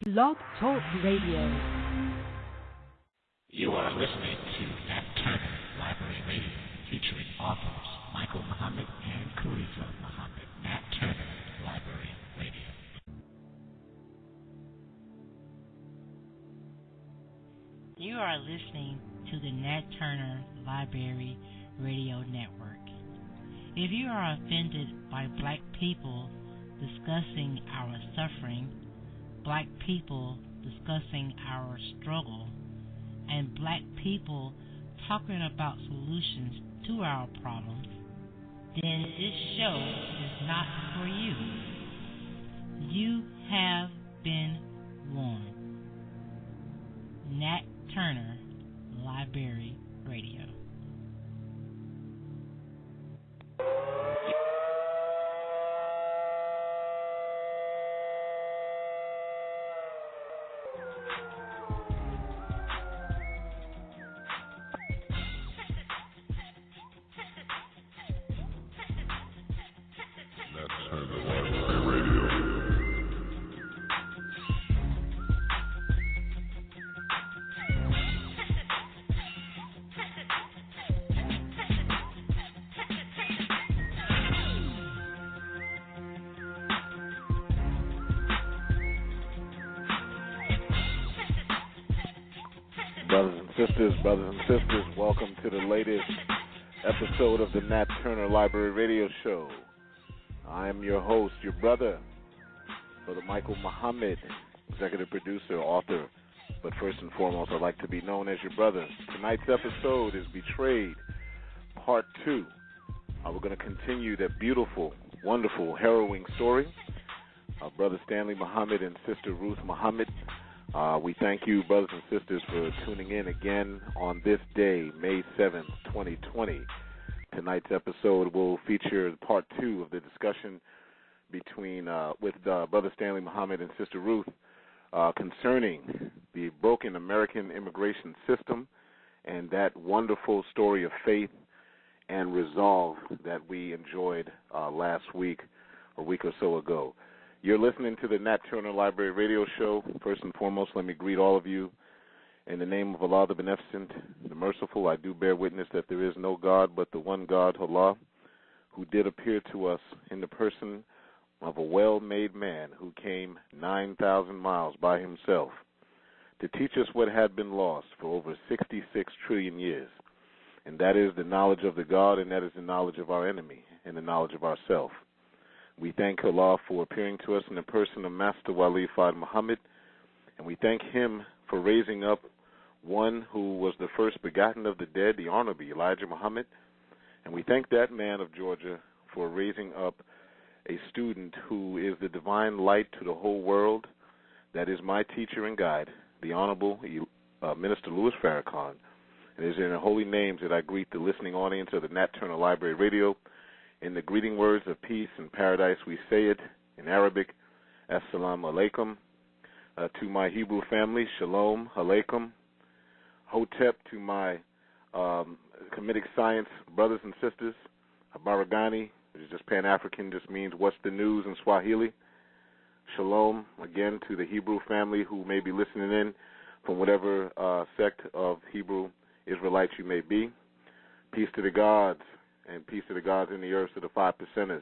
Blog Talk Radio. You are listening to Nat Turner Library Radio, featuring authors Michael Muhammad and Khalifa Muhammad. Nat Turner Library Radio. You are listening to the Nat Turner Library Radio Network. If you are offended by black people discussing our suffering, black people discussing our struggle, and black people talking about solutions to our problems, then this show is not for you. You have been warned. Nat Turner Library Radio. Brothers and sisters, welcome to the latest episode of the Nat Turner Library Radio Show. I am your host, your Brother Michael Muhammad, executive producer, author, but first and foremost, I'd like to be known as your brother. Tonight's episode is Betrayed, Part 2. We're going to continue that beautiful, wonderful, harrowing story of Brother Stanley Muhammad and Sister Ruth Muhammad. We thank you, brothers and sisters, for tuning in again on this day, May 7th, 2020. Tonight's episode will feature part 2 of the discussion with Brother Stanley Muhammad and Sister Ruth concerning the broken American immigration system and that wonderful story of faith and resolve that we enjoyed last week, a week or so ago. You're listening to the Nat Turner Library Radio Show. First and foremost, let me greet all of you in the name of Allah, the Beneficent, the Merciful. I do bear witness that there is no God but the one God, Allah, who did appear to us in the person of a well-made man who came 9,000 miles by himself to teach us what had been lost for over 66 trillion years, and that is the knowledge of the God, and that is the knowledge of our enemy and the knowledge of ourself. We thank Allah for appearing to us in the person of Master Wali Fard Muhammad, and we thank him for raising up one who was the first begotten of the dead, the Honorable Elijah Muhammad, and we thank that man of Georgia for raising up a student who is the divine light to the whole world. That is my teacher and guide, the Honorable Minister Louis Farrakhan. It is in the holy names that I greet the listening audience of the Nat Turner Library Radio. In the greeting words of peace and paradise, we say it in Arabic, Assalamu alaikum. To my Hebrew family, Shalom alaikum. Hotep to my Kemetic science brothers and sisters, Habaragani, which is just Pan-African, just means what's the news in Swahili. Shalom, again, to the Hebrew family who may be listening in from whatever sect of Hebrew Israelites you may be. Peace to the gods. And peace to the gods in the earth, to the 5 percenters,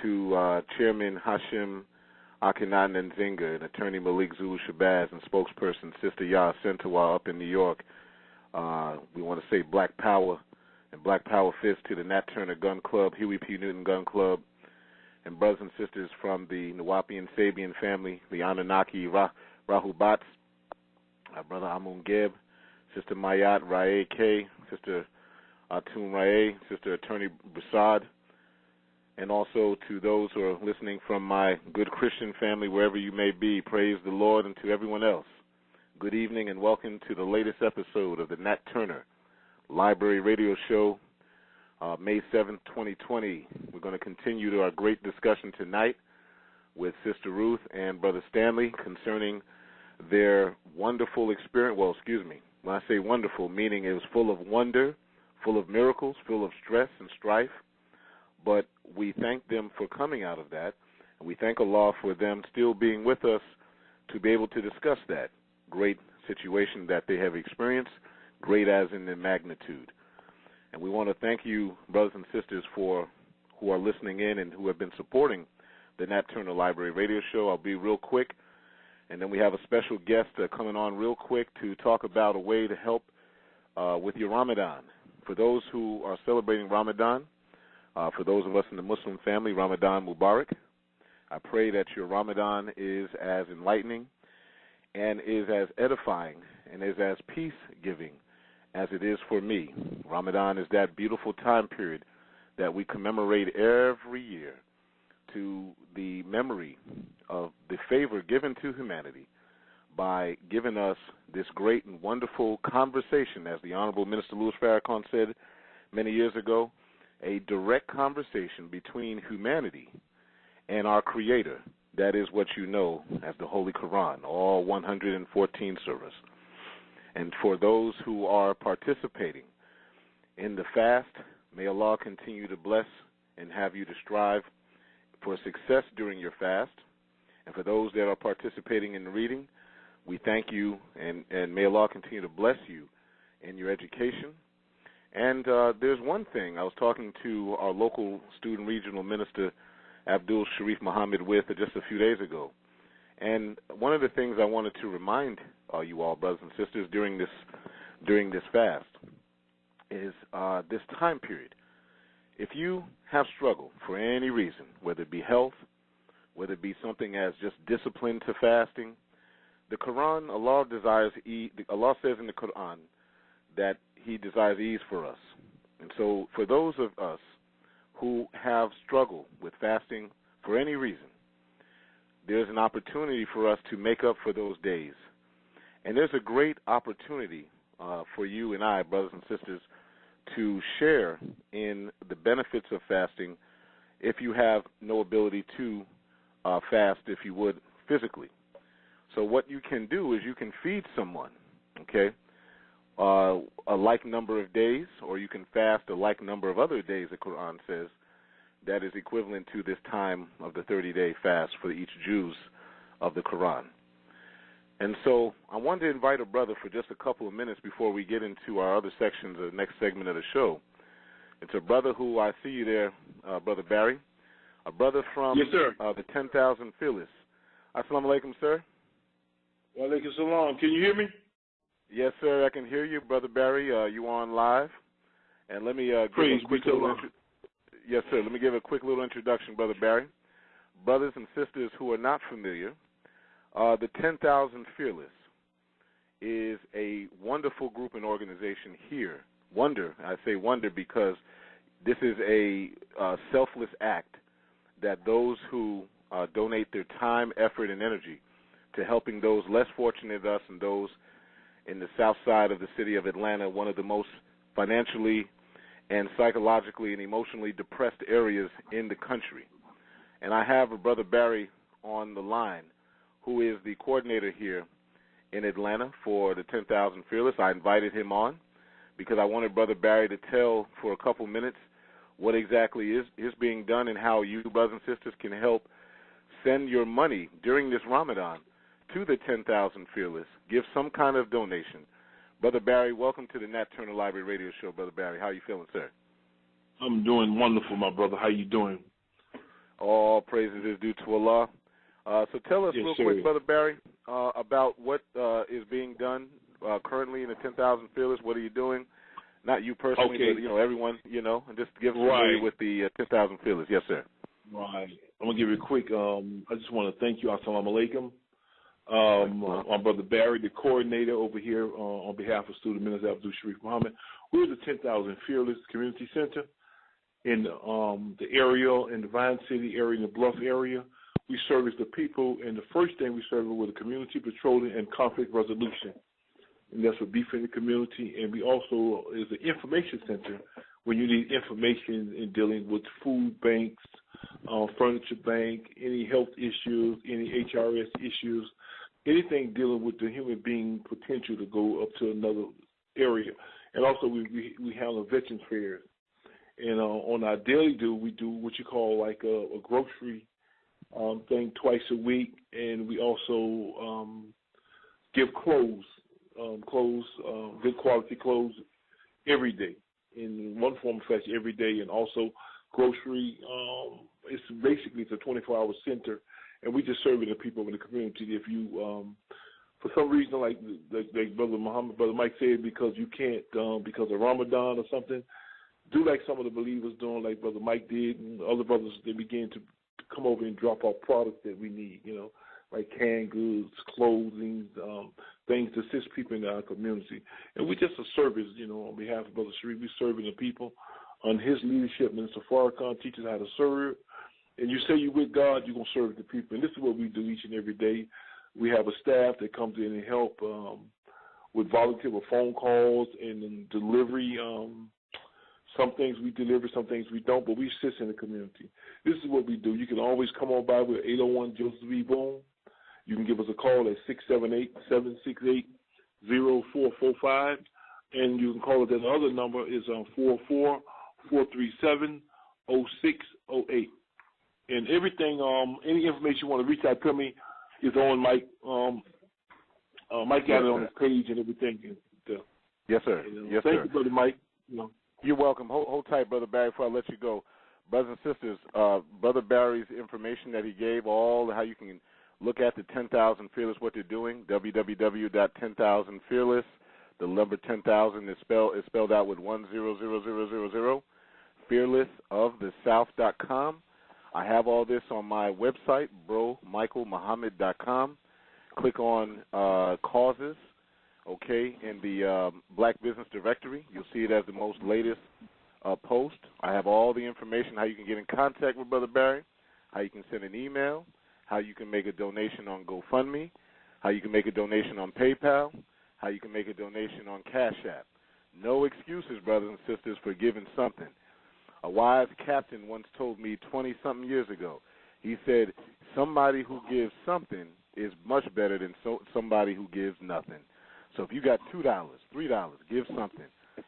to Chairman Hashim Akhenaten Nzinga and Attorney Malik Zulu Shabazz and spokesperson Sister Yah Sentawa up in New York. We want to say Black Power and Black Power Fist to the Nat Turner Gun Club, Huey P. Newton Gun Club, and brothers and sisters from the Nawapi Sabian family, the Anunnaki Rahubat, Brother Amun Geb, Sister Mayat Rae K, Sister Atun Rae, Sister Attorney Broussard, and also to those who are listening from my good Christian family, wherever you may be, praise the Lord, and to everyone else, good evening and welcome to the latest episode of the Nat Turner Library Radio Show, May 7th, 2020. We're going to continue to our great discussion tonight with Sister Ruth and Brother Stanley concerning their wonderful experience. Well, excuse me, when I say wonderful, meaning it was full of wonder, full of miracles, full of stress and strife, but we thank them for coming out of that, and we thank Allah for them still being with us to be able to discuss that great situation that they have experienced, great as in the magnitude. And we want to thank you, brothers and sisters, who are listening in and who have been supporting the Nat Turner Library Radio Show. I'll be real quick, and then we have a special guest coming on real quick to talk about a way to help with your Ramadan. For those who are celebrating Ramadan, for those of us in the Muslim family, Ramadan Mubarak. I pray that your Ramadan is as enlightening and is as edifying and is as peace-giving as it is for me. Ramadan is that beautiful time period that we commemorate every year to the memory of the favor given to humanity by giving us this great and wonderful conversation, as the Honorable Minister Louis Farrakhan said many years ago, a direct conversation between humanity and our Creator. That is what you know as the Holy Quran, all 114 surahs. And for those who are participating in the fast, may Allah continue to bless and have you to strive for success during your fast. And for those that are participating in the reading, we thank you, and may Allah continue to bless you in your education. And there's one thing I was talking to our local student regional minister, Abdul Sharif Muhammad, with just a few days ago. And one of the things I wanted to remind you all, brothers and sisters, during this fast is this time period. If you have struggled for any reason, whether it be health, whether it be something as just discipline to fasting, the Quran, Allah says in the Quran that He desires ease for us. And so for those of us who have struggled with fasting for any reason, there's an opportunity for us to make up for those days. And there's a great opportunity for you and I, brothers and sisters, to share in the benefits of fasting if you have no ability to fast, if you would, physically. So what you can do is you can feed someone, okay, a like number of days, or you can fast a like number of other days, the Quran says, that is equivalent to this time of the 30-day fast for each Jews of the Quran. And so I wanted to invite a brother for just a couple of minutes before we get into our other sections of the next segment of the show. It's a brother who I see you there, Brother Barry, a brother from yes, sir. The 10,000 Fearless. Assalamu alaikum, sir. Wa alaikum salam. Can you hear me? Yes, sir, I can hear you, Brother Barry. You on live. And let me give a quick little yes, sir. Let me give a quick little introduction, Brother Barry. Brothers and sisters who are not familiar, the 10,000 Fearless is a wonderful group and organization here. Wonder, I say wonder because this is a selfless act that those who donate their time, effort, and energy to helping those less fortunate than us and those in the south side of the city of Atlanta, one of the most financially and psychologically and emotionally depressed areas in the country. And I have a Brother Barry on the line who is the coordinator here in Atlanta for the 10,000 Fearless. I invited him on because I wanted Brother Barry to tell for a couple minutes what exactly is being done and how you, brothers and sisters, can help send your money during this Ramadan to the 10,000 Fearless. Give some kind of donation. Brother Barry, welcome to the Nat Turner Library Radio Show. Brother Barry, how are you feeling, sir? I'm doing wonderful, my brother. How you doing? All praises is due to Allah. So tell us real quick, Brother Barry, about what is being done currently in the 10,000 Fearless. What are you doing? Not you personally, but everyone, and just give us familiar with the 10,000 Fearless. Yes, sir. Right. I'm gonna give you a quick. I just want to thank you. Assalamu alaikum. My brother Barry, the coordinator over here on behalf of Student Minister Abdul Sharif Muhammad. We're the 10,000 Fearless Community Center in the area, in the Vine City area, in the Bluff area. We service the people, and the first thing we service with the community patrolling and conflict resolution. And that's for beef in the community. And we also is an information center when you need information in dealing with food banks, furniture bank, any health issues, any HRS issues, anything dealing with the human being potential to go up to another area. And also we handle veterans fairs. And on our daily we do what you call like a grocery thing twice a week. and we also give clothes, good quality clothes every day, in one form or fashion every day, and also grocery. It's a 24-hour center, and we just serving the people in the community. If you, for some reason, like Brother Mike said, because you can't, because of Ramadan or something, do like some of the believers doing, like Brother Mike did, and other brothers, they begin to come over and drop off products that we need, like canned goods, clothing, things to assist people in our community. And we're just a service, on behalf of Brother Sharif. We're serving the people. On his leadership, Minister Farrakhan teaches how to serve. And you say you're with God, you're going to serve the people. And this is what we do each and every day. We have a staff that comes in and help with volunteer with phone calls and delivery. Some things we deliver, some things we don't, but we assist in the community. This is what we do. You can always come on by with 801 Joseph B. Boone. You can give us a call at 678-768-0445, and you can call us at the other number is 44437-0608. And everything, any information you want to reach out to me is on Mike. Mike got it on his page and everything. Yes, sir. Yes, thank sir. you, Brother Mike. You're welcome. Hold tight, Brother Barry, before I let you go. Brothers and sisters, Brother Barry's information that he gave, all how you can look at the 10,000 Fearless, what they're doing, www.10,000fearless. The number 10,000 is spelled out with 100000, fearlessofthesouth.com. I have all this on my website, bromichaelmuhammad.com. Click on causes. Okay, in the Black Business Directory. You'll see it as the most latest post. I have all the information, how you can get in contact with Brother Barry, how you can send an email, how you can make a donation on GoFundMe, how you can make a donation on PayPal, how you can make a donation on Cash App. No excuses, brothers and sisters, for giving something. A wise captain once told me 20-something years ago, he said, somebody who gives something is much better than somebody who gives nothing. So if you got $2, $3, give something.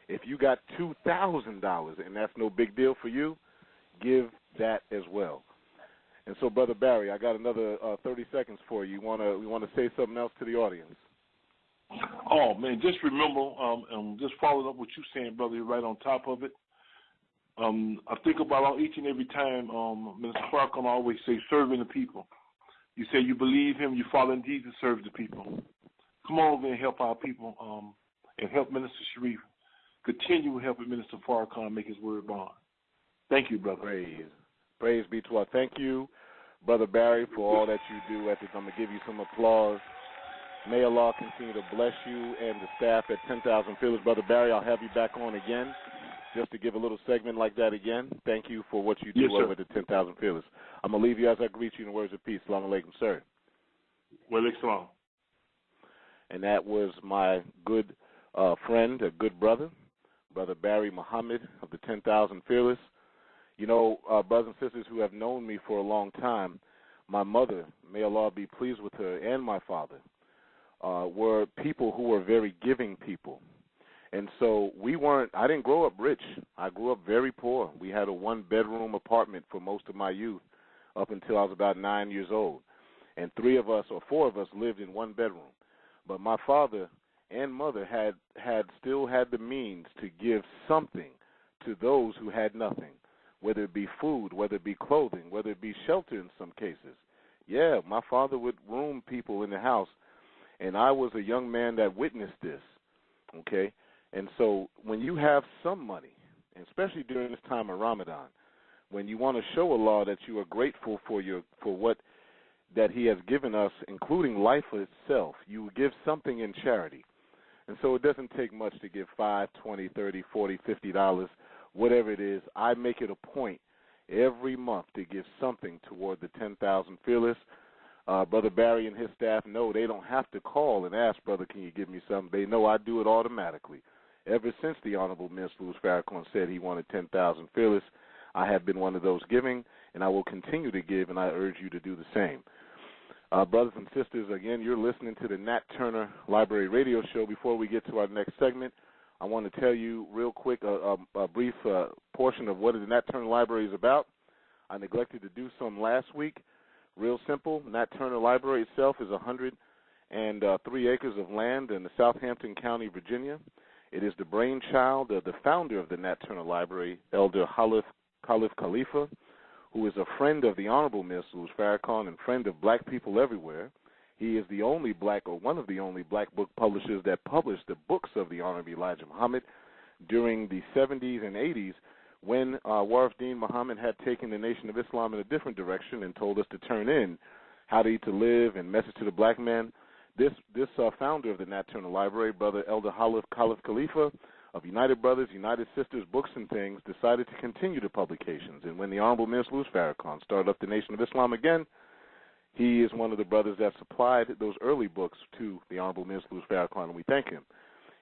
If you got $2,000 and that's no big deal for you, give that as well. And so, Brother Barry, I got another 30 seconds for you. We want to say something else to the audience? Oh, man, just remember, just following up what you're saying, brother, you're right on top of it. I think about each and every time, Minister Farrakhan always say, serving the people. You say you believe him, you follow in Jesus, serve the people. Come over and help our people and help Minister Sharif continue helping Minister Farrakhan make his word bond. Thank you, brother. Praise be to Allah. Thank you, Brother Barry, for all that you do. I'm going to give you some applause. May Allah continue to bless you and the staff at 10,000 Fearless. Brother Barry, I'll have you back on again just to give a little segment like that again. Thank you for what you do over at the 10,000 Fearless. I'm going to leave you as I greet you in the words of peace. Assalamu alaikum, sir. Wa alaikum salam. And that was my good friend, a good brother, Brother Barry Muhammad of the 10,000 Fearless. You know, brothers and sisters who have known me for a long time, my mother, may Allah be pleased with her, and my father, were people who were very giving people. And so I didn't grow up rich. I grew up very poor. We had a one-bedroom apartment for most of my youth up until I was about 9 years old. And 3 of us or 4 of us lived in one bedroom. But my father and mother still had the means to give something to those who had nothing, whether it be food, whether it be clothing, whether it be shelter in some cases. Yeah, my father would room people in the house, and I was a young man that witnessed this, okay? And so when you have some money, and especially during this time of Ramadan, when you want to show Allah that you are grateful for what that he has given us, including life itself, you give something in charity. And so it doesn't take much to give $5, $20, $30, $40, $50, whatever it is. I make it a point every month to give something toward the 10,000 Fearless. Brother Barry and his staff know they don't have to call and ask, brother, can you give me something? They know I do it automatically. Ever since the Honorable Minister Louis Farrakhan said he wanted 10,000 Fearless, I have been one of those giving, and I will continue to give, and I urge you to do the same. Brothers and sisters, again, you're listening to the Nat Turner Library Radio Show. Before we get to our next segment, I want to tell you real quick a brief portion of what the Nat Turner Library is about. I neglected to do some last week. Real simple. Nat Turner Library itself is 103 acres of land in the Southampton County, Virginia. It is the brainchild of the founder of the Nat Turner Library, Elder Khalif Khalifa, who is a friend of the Honorable Miss Luz Farrakhan and friend of black people everywhere. He is the only black, or one of the only black book publishers that published the books of the Honorable Elijah Muhammad during the 70s and 80s when Warif Deen Muhammad had taken the Nation of Islam in a different direction and told us to turn in How to Eat to Live and Message to the Black Man. This founder of the Nat Turner Library, Brother Elder Khalif Khalifa of United Brothers, United Sisters, Books and Things, decided to continue the publications. And when the Honorable Miss Luz Farrakhan started up the Nation of Islam again, he is one of the brothers that supplied those early books to the Honorable Miss Luz Farrakhan, and we thank him.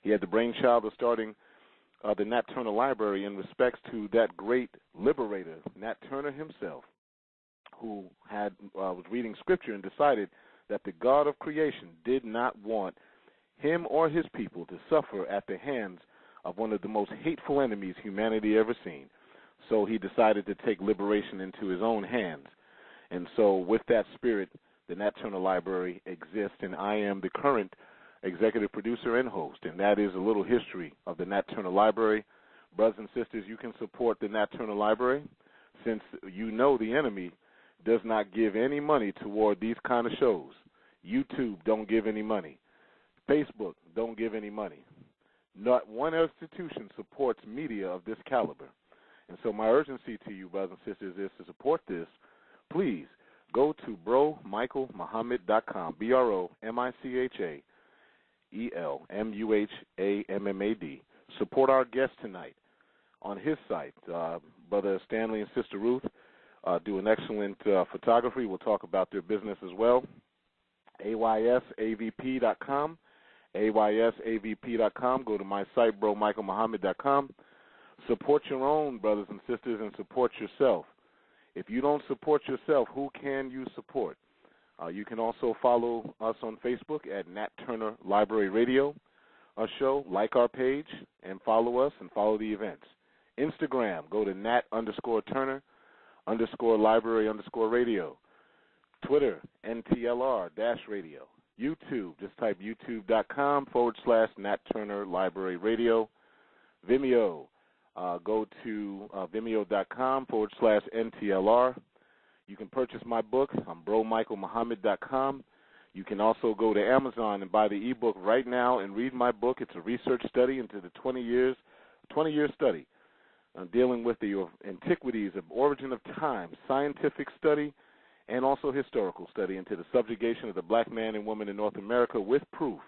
He had the brainchild of starting the Nat Turner Library in respects to that great liberator, Nat Turner himself, who was reading scripture and decided that the God of creation did not want him or his people to suffer at the hands of one of the most hateful enemies humanity ever seen. So he decided to take liberation into his own hands. And so with that spirit, the Nat Turner Library exists, and I am the current executive producer and host, and that is a little history of the Nat Turner Library. Brothers and sisters, you can support the Nat Turner Library since you know the enemy does not give any money toward these kind of shows. YouTube don't give any money. Facebook don't give any money. Not one institution supports media of this caliber. And so my urgency to you, brothers and sisters, is to support this. Please go to bromichaelmuhammad.com, BroMichaelMuhammad. Support our guest tonight on his site. Brother Stanley and Sister Ruth do an excellent photography. We'll talk about their business as well. AYSAVP.com. AYSAVP.com. Go to my site, bromichaelmuhammad.com. Support your own brothers and sisters and support yourself. If you don't support yourself, who can you support? You can also follow us on Facebook at Nat Turner Library Radio Show. Like our page and follow us and follow the events. Instagram, go to Nat_Turner_Library_Radio. Twitter, NTLR-Radio. YouTube, just type youtube.com/Nat Turner Library Radio. Vimeo, go to vimeo.com/NTLR. You can purchase my book on bromichaelmuhammad.com. You can also go to Amazon and buy the ebook right now and read my book. It's a research study into the 20-year study dealing with the antiquities of origin of time, scientific study, and also historical study into the subjugation of the black man and woman in North America with proof.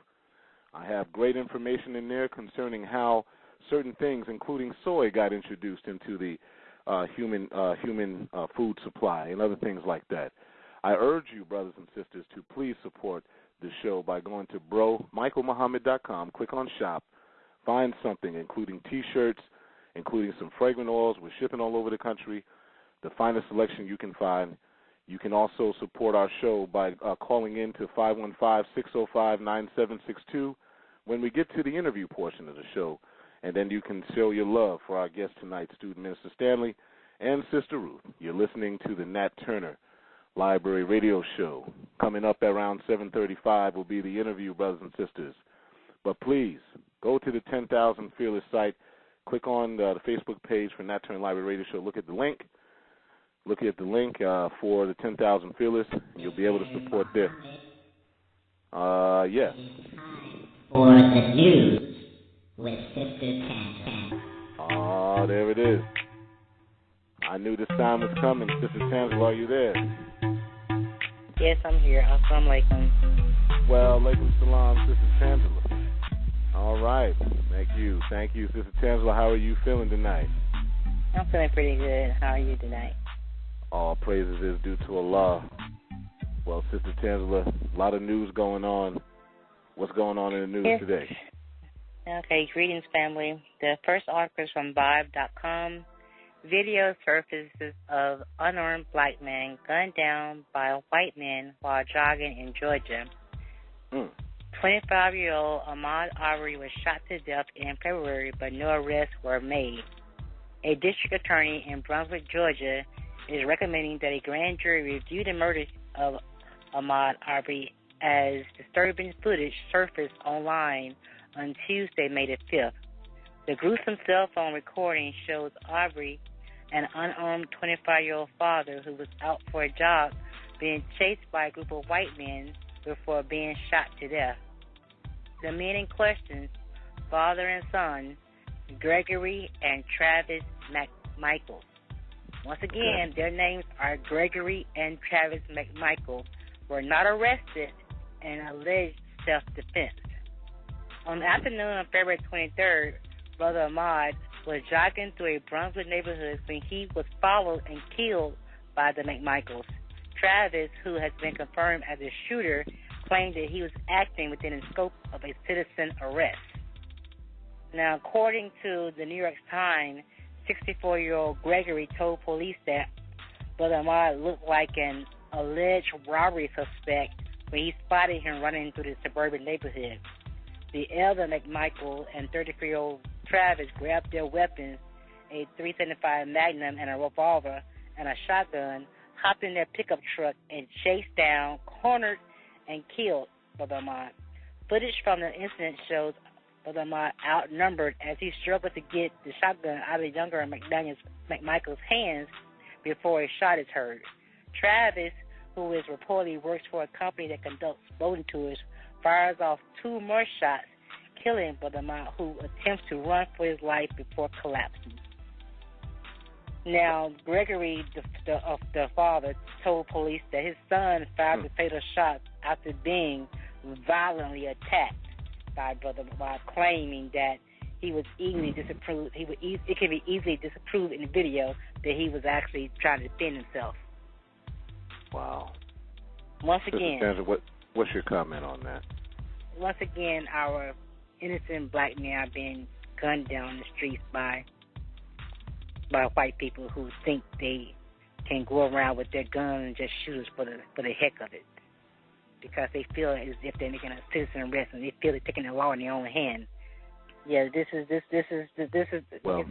I have great information in there concerning how certain things, including soy, got introduced into the human food supply and other things like that. I urge you, brothers and sisters, to please support the show by going to bromichaelmuhammad.com, click on shop, find something, including T-shirts, including some fragrant oils. We're shipping all over the country, the finest selection you can find. You can also support our show by calling in to 515-605-9762 when we get to the interview portion of the show, and then you can show your love for our guest tonight, Student Minister Stanley and Sister Ruth. You're listening to the Nat Turner Library Radio Show. Coming up around 7:35 will be the interview, brothers and sisters. But please, go to the 10,000 Fearless site, click on the Facebook page for Nat Turner Library Radio Show, look at the link. Look at the link for the 10,000 Fearless, and you'll be able to support this. Yes. For the news with Sister Tangela. Oh, there it is. I knew this time was coming. Sister Tangela, are you there? Yes, I'm here. Assalamu alaikum. Well, alaikum salam, Sister Tangela. All right. Thank you, Sister Tangela. How are you feeling tonight? I'm feeling pretty good. How are you tonight? All praises is due to Allah. Well, Sister Tangela, a lot of news going on. What's going on in the news today? Okay, greetings, family. The first article is from Vibe.com. Video surfaces of unarmed black man gunned down by a white man while jogging in Georgia. 25-year-old Ahmaud Arbery was shot to death in February, but no arrests were made. A district attorney in Brunswick, Georgia, is recommending that a grand jury review the murder of Ahmaud Arbery as disturbing footage surfaced online on Tuesday, May the 5th. The gruesome cell phone recording shows Arbery, an unarmed 25-year-old father who was out for a jog, being chased by a group of white men before being shot to death. The men in question, father and son, Gregory and Travis McMichael. Once again, their names are Gregory and Travis McMichael, were not arrested in alleged self-defense. On the afternoon of February 23rd, Brother Ahmaud was jogging through a Brunswick neighborhood when he was followed and killed by the McMichaels. Travis, who has been confirmed as a shooter, claimed that he was acting within the scope of a citizen arrest. Now, according to the New York Times, 64-year-old Gregory told police that Brother Ahmaud looked like an alleged robbery suspect when he spotted him running through the suburban neighborhood. The elder McMichael and 33-year-old Travis grabbed their weapons, a .375 Magnum and a revolver and a shotgun, hopped in their pickup truck and chased down, cornered, and killed Brother Ahmaud. Footage from the incident shows Brother Ahmaud outnumbered as he struggled to get the shotgun out of the younger McMichael's hands before a shot is heard. Travis, who is reportedly works for a company that conducts boating tours, fires off 2 more shots, killing Brother Ahmaud, who attempts to run for his life before collapsing. Now, Gregory, the father, told police that his son fired the fatal shot after being violently attacked by Brother Ahmaud, claiming that he was easily disapproved. It can be easily disapproved in the video that he was actually trying to defend himself. Wow. Once again, Sandra, what's your comment on that? Once again, our innocent black men are being gunned down the streets by white people who think they can go around with their guns and just shoot us for the heck of it, because they feel as if they're making a citizen arrest and they feel they're taking the law in their own hand. Yeah, this is. Well,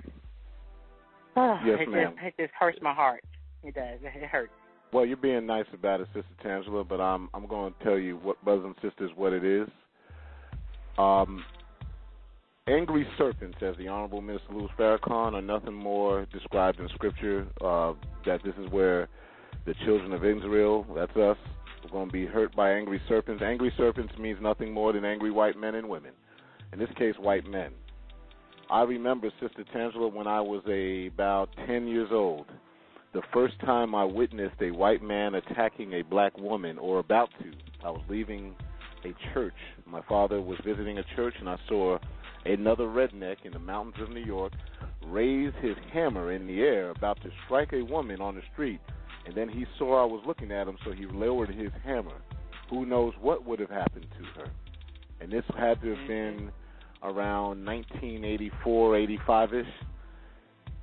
yes, ma'am. It just hurts my heart. It does. It hurts. Well, you're being nice about it, Sister Tangela, but I'm going to tell you, what, brothers and sisters, what it is. Angry serpents, as the Honorable Minister Louis Farrakhan, are nothing more described in Scripture, that this is where the children of Israel, that's us, we're going to be hurt by angry serpents. Angry serpents means nothing more than angry white men and women. In this case, white men. I remember, Sister Tangela, when I was about 10 years old, the first time I witnessed a white man attacking a black woman, or about to. I was leaving a church. My father was visiting a church, and I saw another redneck in the mountains of New York raise his hammer in the air, about to strike a woman on the street. And then he saw I was looking at him, so he lowered his hammer. Who knows what would have happened to her? And this had to have been around 1984, 85-ish.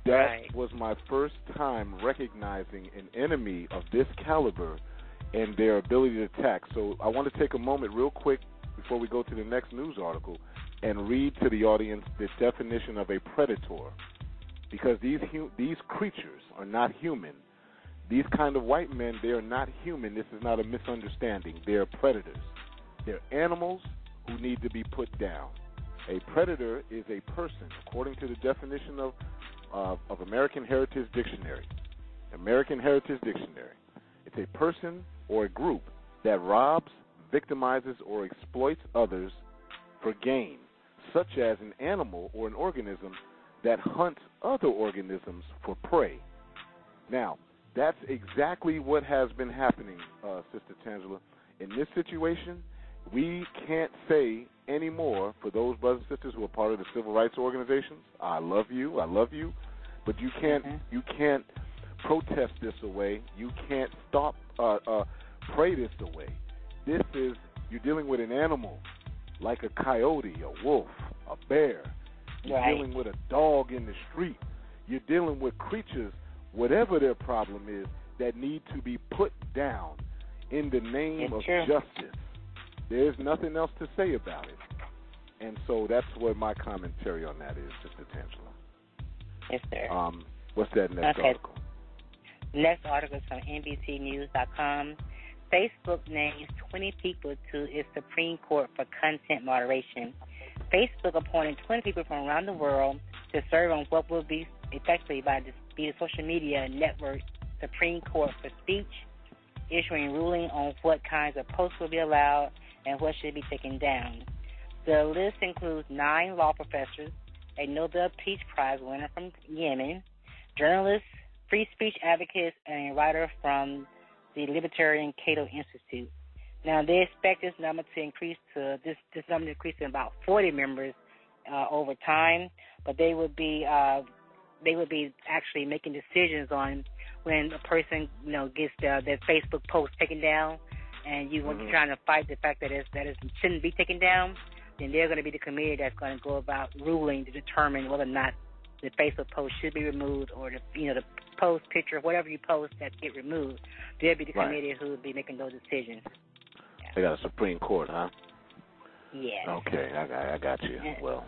That was my first time recognizing an enemy of this caliber and their ability to attack. So I want to take a moment real quick before we go to the next news article and read to the audience the definition of a predator, because these creatures are not human. These kind of white men, they are not human. This is not a misunderstanding. They are predators. They're animals who need to be put down. A predator is a person, according to the definition of American Heritage Dictionary. American Heritage Dictionary. It's a person or a group that robs, victimizes, or exploits others for gain, such as an animal or an organism that hunts other organisms for prey. Now, that's exactly what has been happening, Sister Tangela. In this situation, we can't say anymore, for those brothers and sisters who are part of the civil rights organizations, I love you, but you can't protest this away. You can't pray this away. This is, you're dealing with an animal like a coyote, a wolf, a bear. You're dealing with a dog in the street. You're dealing with creatures, whatever their problem is, that need to be put down in the name of justice. There's nothing else to say about it. And so that's what my commentary on that is, Sister Tangela. Yes, sir. What's that next article? The next article is from NBCnews.com. Facebook names 20 people to its Supreme Court for content moderation. Facebook appointed 20 people from around the world to serve on what will be effectively be the social media network Supreme Court for speech, issuing ruling on what kinds of posts will be allowed and what should be taken down. The list includes 9 law professors, a Nobel Peace Prize winner from Yemen, journalists, free speech advocates, and a writer from the Libertarian Cato Institute. Now, they expect this number to increase to about 40 members over time, but they would be actually making decisions on when a person gets their Facebook post taken down, and you're trying to fight the fact that it shouldn't be taken down. Then they're going to be the committee that's going to go about ruling to determine whether or not the Facebook post should be removed, or the post picture, whatever you post that get removed. They'll be the committee who will be making those decisions. Yeah. They got a Supreme Court, huh? Yeah. Okay, I got you. Well,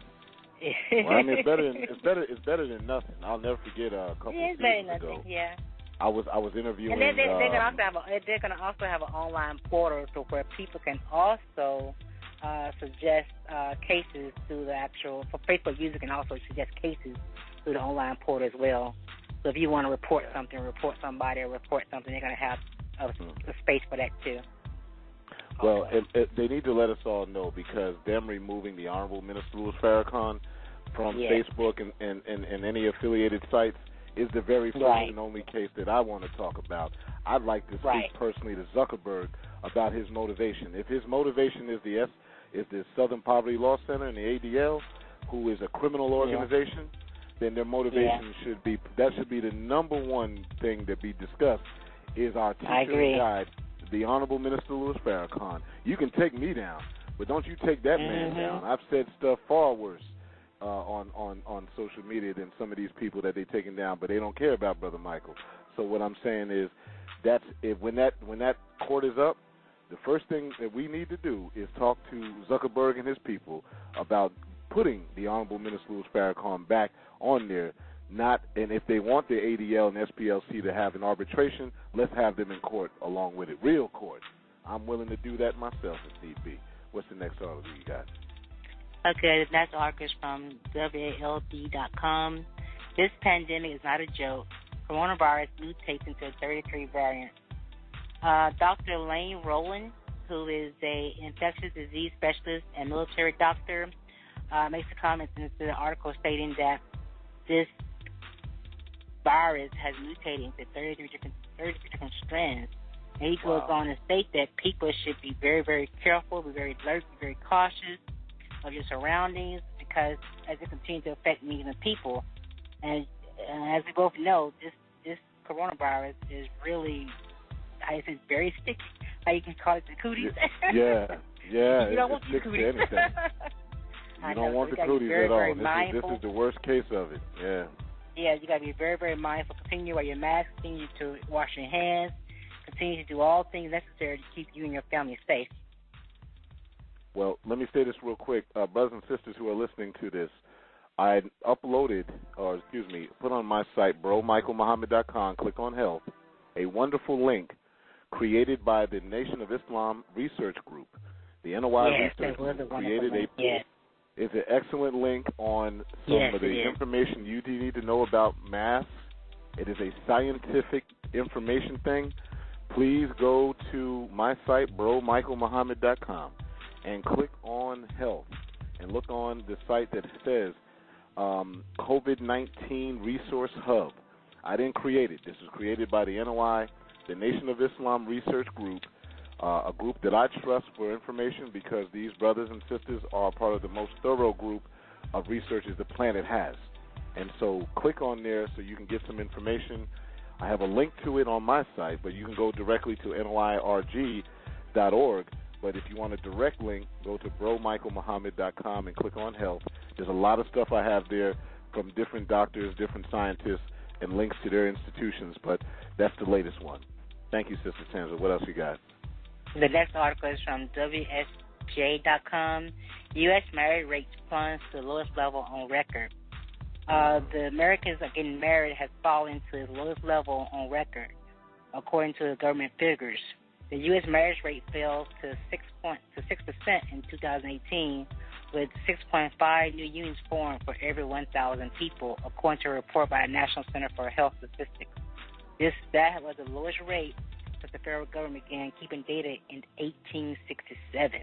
I mean, it's better than nothing. I'll never forget a couple of seasons ago. Yeah. I was interviewing. And they're going to also have an online portal so where people can also suggest cases to the actual. For Facebook users can also suggest cases through the online portal as well. So if you want to report something, report somebody, or report something, they're going to have a space for that too. Well, they need to let us all know, because them removing the Honorable Minister Louis Farrakhan from Facebook and any affiliated sites is the very first and only case that I want to talk about. I'd like to speak personally to Zuckerberg about his motivation. If his motivation is the Southern Poverty Law Center and the ADL, who is a criminal organization, then their motivation should be the number one thing that be discussed is our teacher guide, the Honorable Minister Louis Farrakhan. You can take me down, but don't you take that man down. I've said stuff far worse on social media than some of these people that they're taking down, but they don't care about Brother Michael. So what I'm saying is when that court is up, the first thing that we need to do is talk to Zuckerberg and his people about putting the Honorable Minister Louis Farrakhan back on there. And if they want the ADL and SPLC to have an arbitration, let's have them in court along with it, real court. I'm willing to do that myself if need be. What's the next article you got? Okay, the next article is from WALD.com. This pandemic is not a joke. Coronavirus mutates into 33 variants. Dr. Lane Rowland, who is an infectious disease specialist and military doctor, makes a comment into the article stating that this virus has mutated into 33 different strands. And he goes on to state that people should be very, very careful, be very alert, be very cautious of your surroundings, because as it continues to affect millions of people, and as we both know, this coronavirus is really, it's very sticky. How you can call it the cooties. You don't want the cooties. You don't want the cooties at all. This is the worst case of it. Yeah, you got to be very, very mindful. Continue to wear your mask. Continue to wash your hands. Continue to do all things necessary to keep you and your family safe. Well, let me say this real quick. Brothers and sisters who are listening to this, I uploaded, put on my site, bromichaelmuhammad.com, click on health, a wonderful link created by the Nation of Islam Research Group. The N.o.I. Research Group created it's an excellent link on some of the information you need to know about masks. It is a scientific information thing. Please go to my site, bromichaelmuhammad.com, and click on health and look on the site that says COVID-19 Resource Hub. I didn't create it. This was created by the N.o.I., the Nation of Islam Research Group, a group that I trust for information because these brothers and sisters are part of the most thorough group of researchers the planet has. And so click on there so you can get some information. I have a link to it on my site, but you can go directly to noirg.org. But if you want a direct link, go to bromichaelmuhammad.com and click on health. There's a lot of stuff I have there from different doctors, different scientists, and links to their institutions, but that's the latest one. Thank you, Sister Tanza. What else you got? The next article is from WSJ.com. U.S. marriage rates plunge to the lowest level on record. The Americans are getting married has fallen to the lowest level on record, according to the government figures. The U.S. marriage rate fell to 6% in 2018, with 6.5 new unions formed for every 1,000 people, according to a report by the National Center for Health Statistics. That was the lowest rate since the federal government began keeping data in 1867.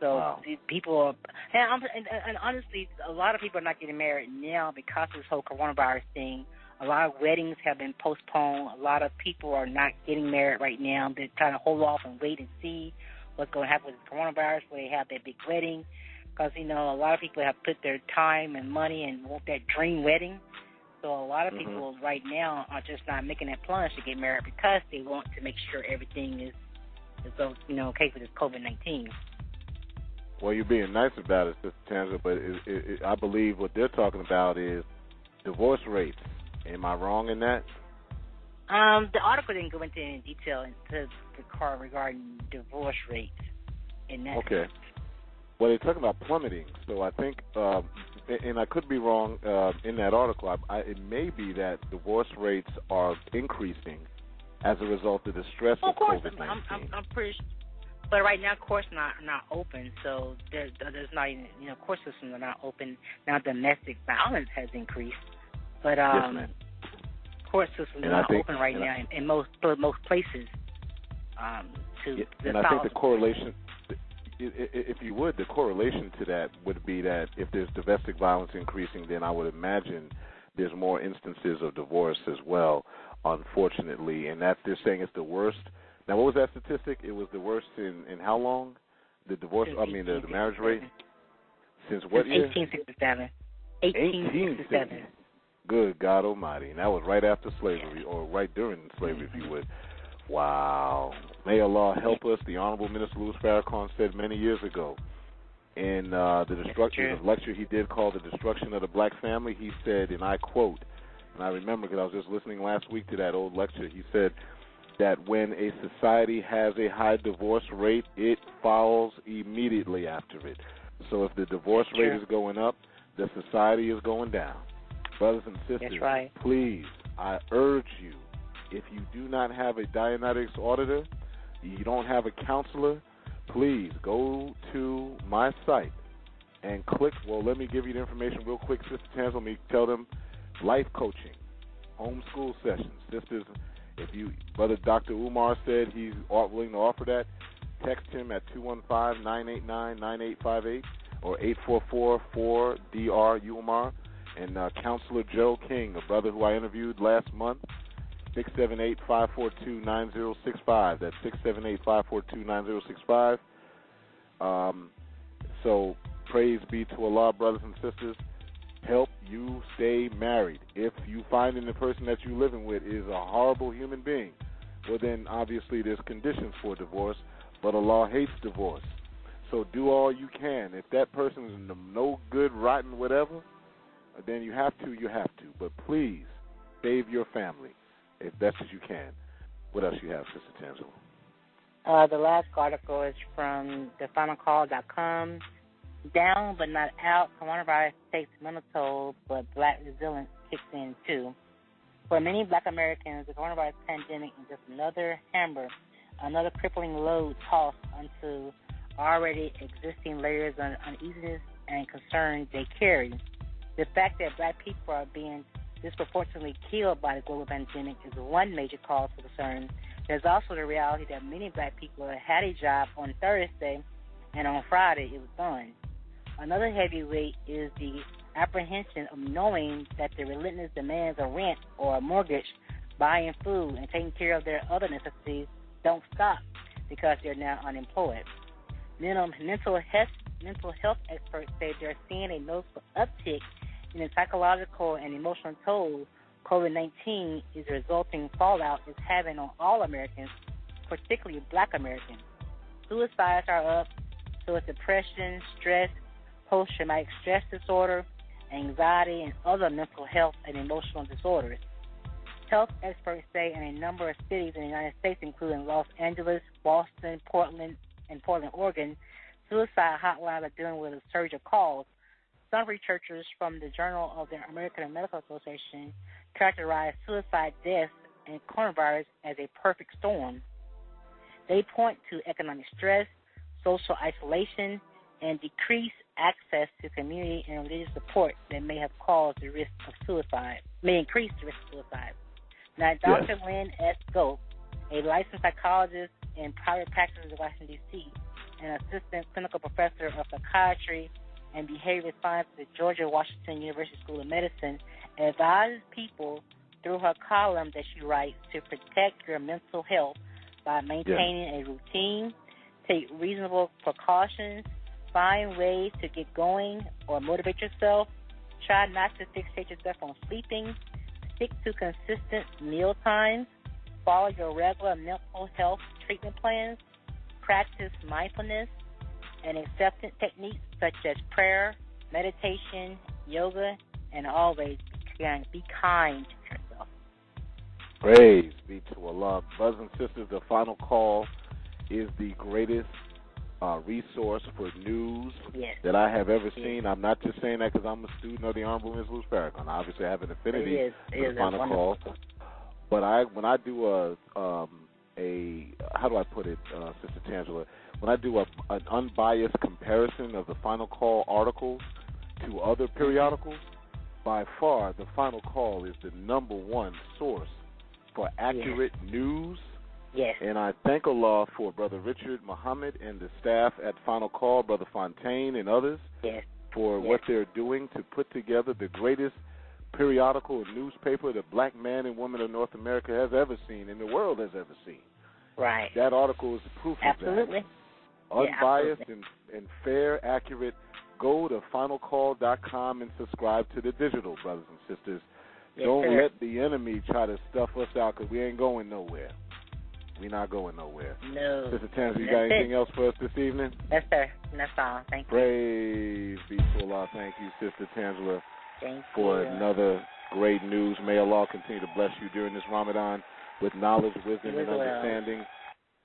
So wow. People are, and honestly, a lot of people are not getting married now because of this whole coronavirus thing. A lot of weddings have been postponed. A lot of people are not getting married right now. They're trying to hold off and wait and see what's going to happen with the coronavirus, where they have that big wedding. Because, a lot of people have put their time and money and want that dream wedding. So a lot of people right now are just not making that plunge to get married because they want to make sure everything is okay with this COVID-19. Well, you're being nice about it, Sister Tangela, but I believe what they're talking about is divorce rates. Am I wrong in that? The article didn't go into any detail into the car regarding divorce rates in that. Okay. Well, they're talking about plummeting. So I think, and I could be wrong in that article, it may be that divorce rates are increasing as a result of the stress of COVID-19. I'm pretty sure. But right now, courts are not open, so there's not even, court systems are not open. Now domestic violence has increased, but yes, court systems are not open right now in most places. And I think the correlation, if you would, the correlation to that would be that if there's domestic violence increasing, then I would imagine there's more instances of divorce as well, unfortunately, and that they're saying it's the worst. Now, what was that statistic? It was the worst in how long? The divorce, the marriage rate? Since what year? 1867. 1867. Good God Almighty. And that was right after slavery, or right during slavery, if you would. Wow. May Allah help us. The Honorable Minister Louis Farrakhan said many years ago in the lecture he did called The Destruction of the Black Family, he said, and I quote, and I remember because I was just listening last week to that old lecture, he said, that when a society has a high divorce rate, it follows immediately after it. So if the divorce rate is going up, the society is going down. Brothers and sisters, please, I urge you, if you do not have a Dianetics auditor, you don't have a counselor, please go to my site and click, let me give you the information real quick, Sister Tans, let me tell them, life coaching, homeschool sessions, sisters. If Brother Dr. Umar said he's willing to offer that, text him at 215-989-9858 or 844-4DR-UMAR. And Counselor Joe King, a brother who I interviewed last month, 678-542-9065. That's 678-542-9065. So praise be to Allah, brothers and sisters. Help you stay married. If you find the person that you're living with is a horrible human being, well then obviously there's conditions for divorce, but Allah hates divorce. So do all you can. If that person is no good, rotten, whatever, then you have to. But please save your family as best as you can. What else you have, Sister Tangela? The last article is from thefinalcall.com. Down but not out, coronavirus takes mental toll, but black resilience kicks in too. For many black Americans, the coronavirus pandemic is just another hammer, another crippling load tossed onto already existing layers of uneasiness and concern they carry. The fact that black people are being disproportionately killed by the global pandemic is one major cause for concern. There's also the reality that many black people had a job on Thursday, and on Friday it was gone. Another heavy weight is the apprehension of knowing that the relentless demands of rent or a mortgage, buying food, and taking care of their other necessities don't stop because they're now unemployed. Mental health experts say they're seeing a noticeable uptick in the psychological and emotional toll COVID-19 is resulting fallout is having on all Americans, particularly black Americans. Suicides are up, so is depression, stress, post-traumatic stress disorder, anxiety, and other mental health and emotional disorders. Health experts say in a number of cities in the United States, including Los Angeles, Boston, Portland, Oregon, suicide hotlines are dealing with a surge of calls. Some researchers from the Journal of the American Medical Association characterize suicide deaths and coronavirus as a perfect storm. They point to economic stress, social isolation, and decreased access to community and religious support that may have caused the risk of suicide, may increase the risk of suicide. Now, Dr. Lynn S. Gope, a licensed psychologist in private practice in Washington, D.C., and assistant clinical professor of psychiatry and behavioral science at the George Washington University School of Medicine, advises people through her column that she writes to protect your mental health by maintaining a routine, take reasonable precautions, find ways to get going or motivate yourself, try not to fixate yourself on sleeping, stick to consistent meal times, follow your regular mental health treatment plans, practice mindfulness and acceptance techniques such as prayer, meditation, yoga, and always be kind to yourself. Praise be to Allah. Brothers and sisters, the final call is the greatest resource for news that I have ever seen. I'm not just saying that because I'm a student of the Honorable Ms. Louis Farrakhan. I obviously have an affinity for the final call. But when I do how do I put it, Sister Tangela? When I do an unbiased comparison of the Final Call articles to other periodicals, by far the Final Call is the number one source for accurate news. Yes. And I thank Allah for Brother Richard Muhammad and the staff at Final Call, Brother Fontaine and others, for what they're doing to put together the greatest periodical and newspaper the black man and woman of North America has ever seen and the world has ever seen. Right. That article is proof of that. Unbiased and fair, accurate. Go to finalcall.com and subscribe to the digital, brothers and sisters. Don't let the enemy try to stuff us out because we ain't going nowhere. We're not going nowhere. No. Sister Tangela, you got anything else for us this evening? Yes, sir. That's all. Thank you. Praise be to Allah. Thank you, Sister Tangela, for you. Another great news. May Allah continue to bless you during this Ramadan with knowledge, wisdom, and understanding.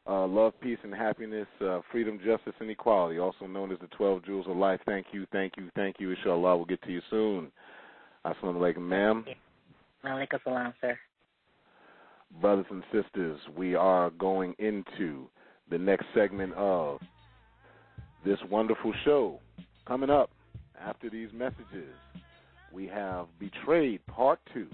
Love, peace, and happiness, freedom, justice, and equality, also known as the 12 Jewels of Life. Thank you, thank you, thank you. Inshallah, we'll get to you soon. Assalamu alaikum, ma'am. Alaikum salam, sir. Brothers and sisters, we are going into the next segment of this wonderful show. Coming up after these messages, we have Betrayed Part 2,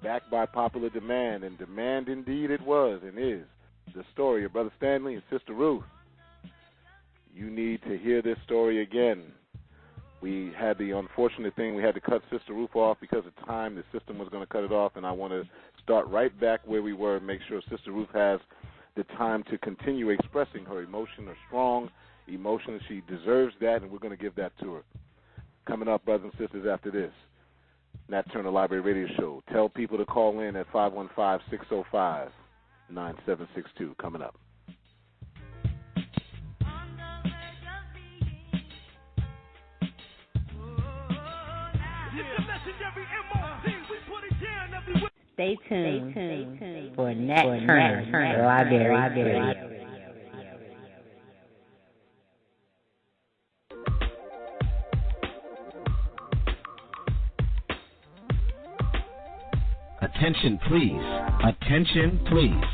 backed by popular demand, and demand indeed it was and is. The story of Brother Stanley and Sister Ruth. You need to hear this story again. We had the unfortunate thing, we had to cut Sister Ruth off because of time. The system was going to cut it off, and I want to start right back where we were and make sure Sister Ruth has the time to continue expressing her emotion, her strong emotion. She deserves that, and we're going to give that to her. Coming up, brothers and sisters, after this, Nat Turner Library Radio Show. Tell people to call in at 515-605-9762. Coming up. Stay tuned for Nat Turner Library Radio. Attention, please. Attention, please.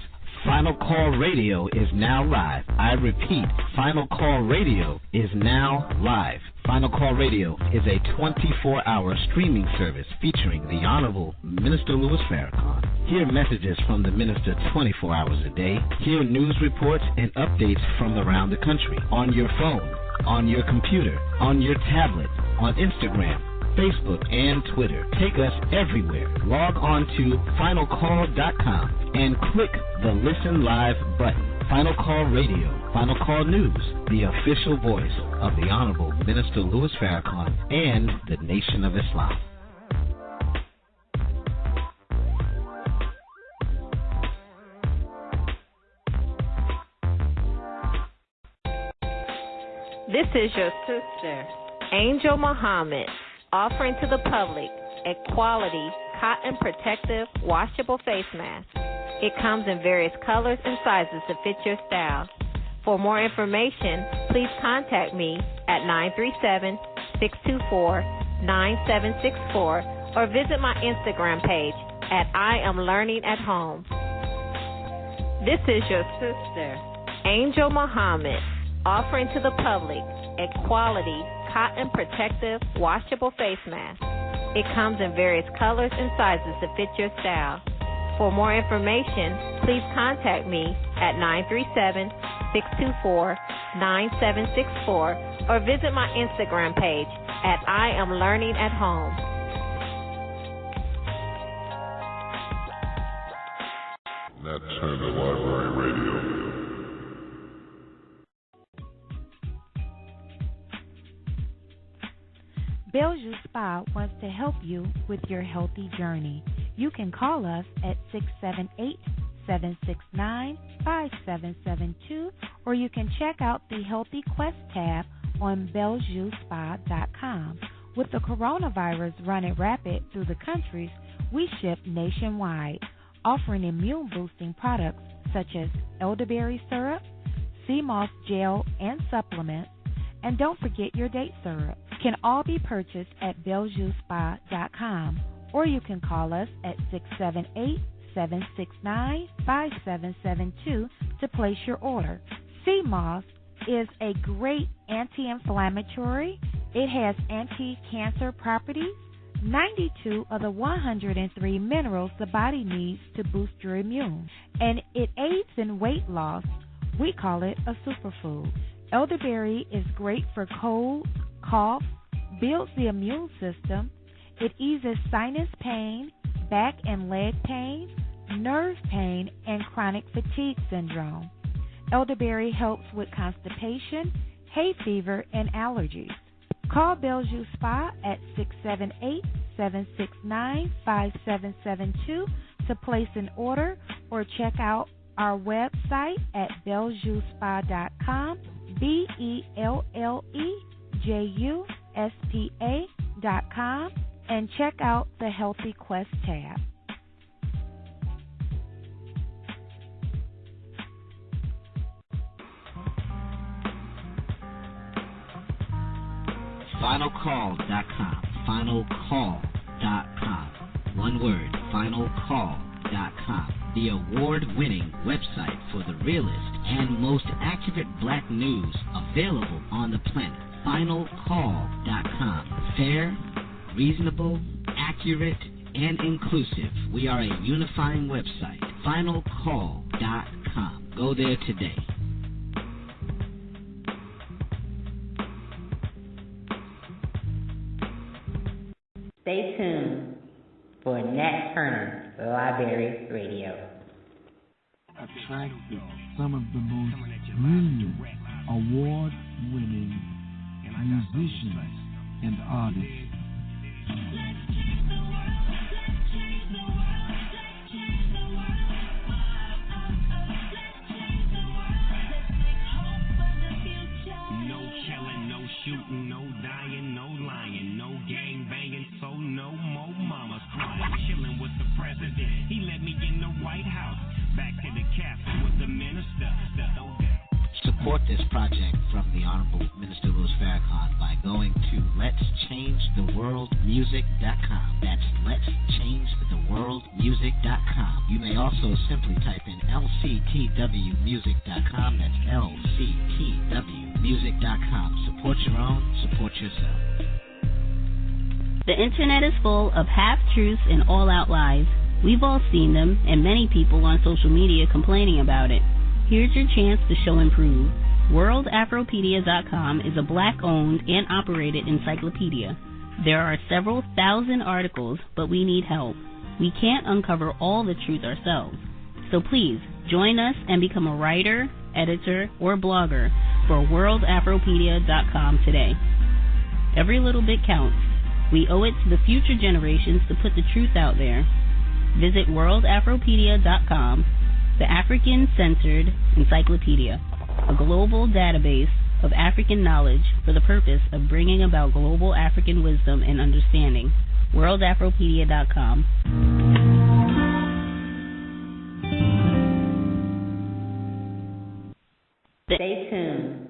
Final Call Radio is now live. I repeat, Final Call Radio is now live. Final Call Radio is a 24-hour streaming service featuring the Honorable Minister Louis Farrakhan. Hear messages from the minister 24 hours a day. Hear news reports and updates from around the country on your phone, on your computer, on your tablet, on Instagram, Facebook, and Twitter. Take us everywhere. Log on to finalcall.com and click the Listen Live button. Final Call Radio, Final Call News, the official voice of the Honorable Minister Louis Farrakhan and the Nation of Islam. This is your sister, Angel Muhammad, offering to the public a quality cotton protective washable face mask. It comes in various colors and sizes to fit your style. For more information, please contact me at 937-624-9764 or visit my Instagram page at I Am Learning at Home. This is your sister, Angel Muhammad, offering to the public a quality cotton protective washable face mask. It comes in various colors and sizes to fit your style. For more information, please contact me at 937-624-9764 or visit my Instagram page at I Am Learning at Home. Nat Turner Library Radio. Bellevue Spa wants to help you with your healthy journey. You can call us at 678-769-5772, or you can check out the Healthy Quest tab on BellevueSpa.com. With the coronavirus running rapid through the countries, we ship nationwide, offering immune-boosting products such as elderberry syrup, sea moss gel and supplements, and don't forget your date syrup. Can all be purchased at BellevueSpa.com, or you can call us at 678-769-5772 to place your order. Sea moss is a great anti-inflammatory. It has anti-cancer properties. 92 of the 103 minerals the body needs to boost your immune, and it aids in weight loss. We call it a superfood. Elderberry is great for cold, cough, builds the immune system. It eases sinus pain, back and leg pain, nerve pain, and chronic fatigue syndrome. Elderberry helps with constipation, hay fever, and allergies. Call Bellevue Spa at 678-769-5772 to place an order, or check out our website at BellevueSpa.com, BelleJuspa.com, and check out the Healthy Quest tab. FinalCall.com. FinalCall.com. One word, FinalCall.com. The award-winning website for the realest and most accurate black news available on the planet. FinalCall.com. Fair, reasonable, accurate, and inclusive. We are a unifying website. FinalCall.com. Go there today. Stay tuned for Nat Turner Library Radio. Attracted some of the most brilliant, award-winning musicians and artists. No killing, no shooting, no dying, no lying, no gang banging, so no more mamas crying. Chilling with the president, he let me in the White House. Back to the Capitol with the minister. Support this project from the Honorable Minister Louis Farrakhan by going to letschangetheworldmusic.com. That's letschangetheworldmusic.com. You may also simply type in lctwmusic.com. That's lctwmusic.com. Support your own, support yourself. The internet is full of half-truths and all-out lies. We've all seen them, and many people on social media complaining about it. Here's your chance to show and prove. WorldAfropedia.com is a black-owned and operated encyclopedia. There are several thousand articles, but we need help. We can't uncover all the truth ourselves. So please, join us and become a writer, editor, or blogger for WorldAfropedia.com today. Every little bit counts. We owe it to the future generations to put the truth out there. Visit WorldAfropedia.com, the African-centered encyclopedia, a global database of African knowledge for the purpose of bringing about global African wisdom and understanding. WorldAfropedia.com. Stay tuned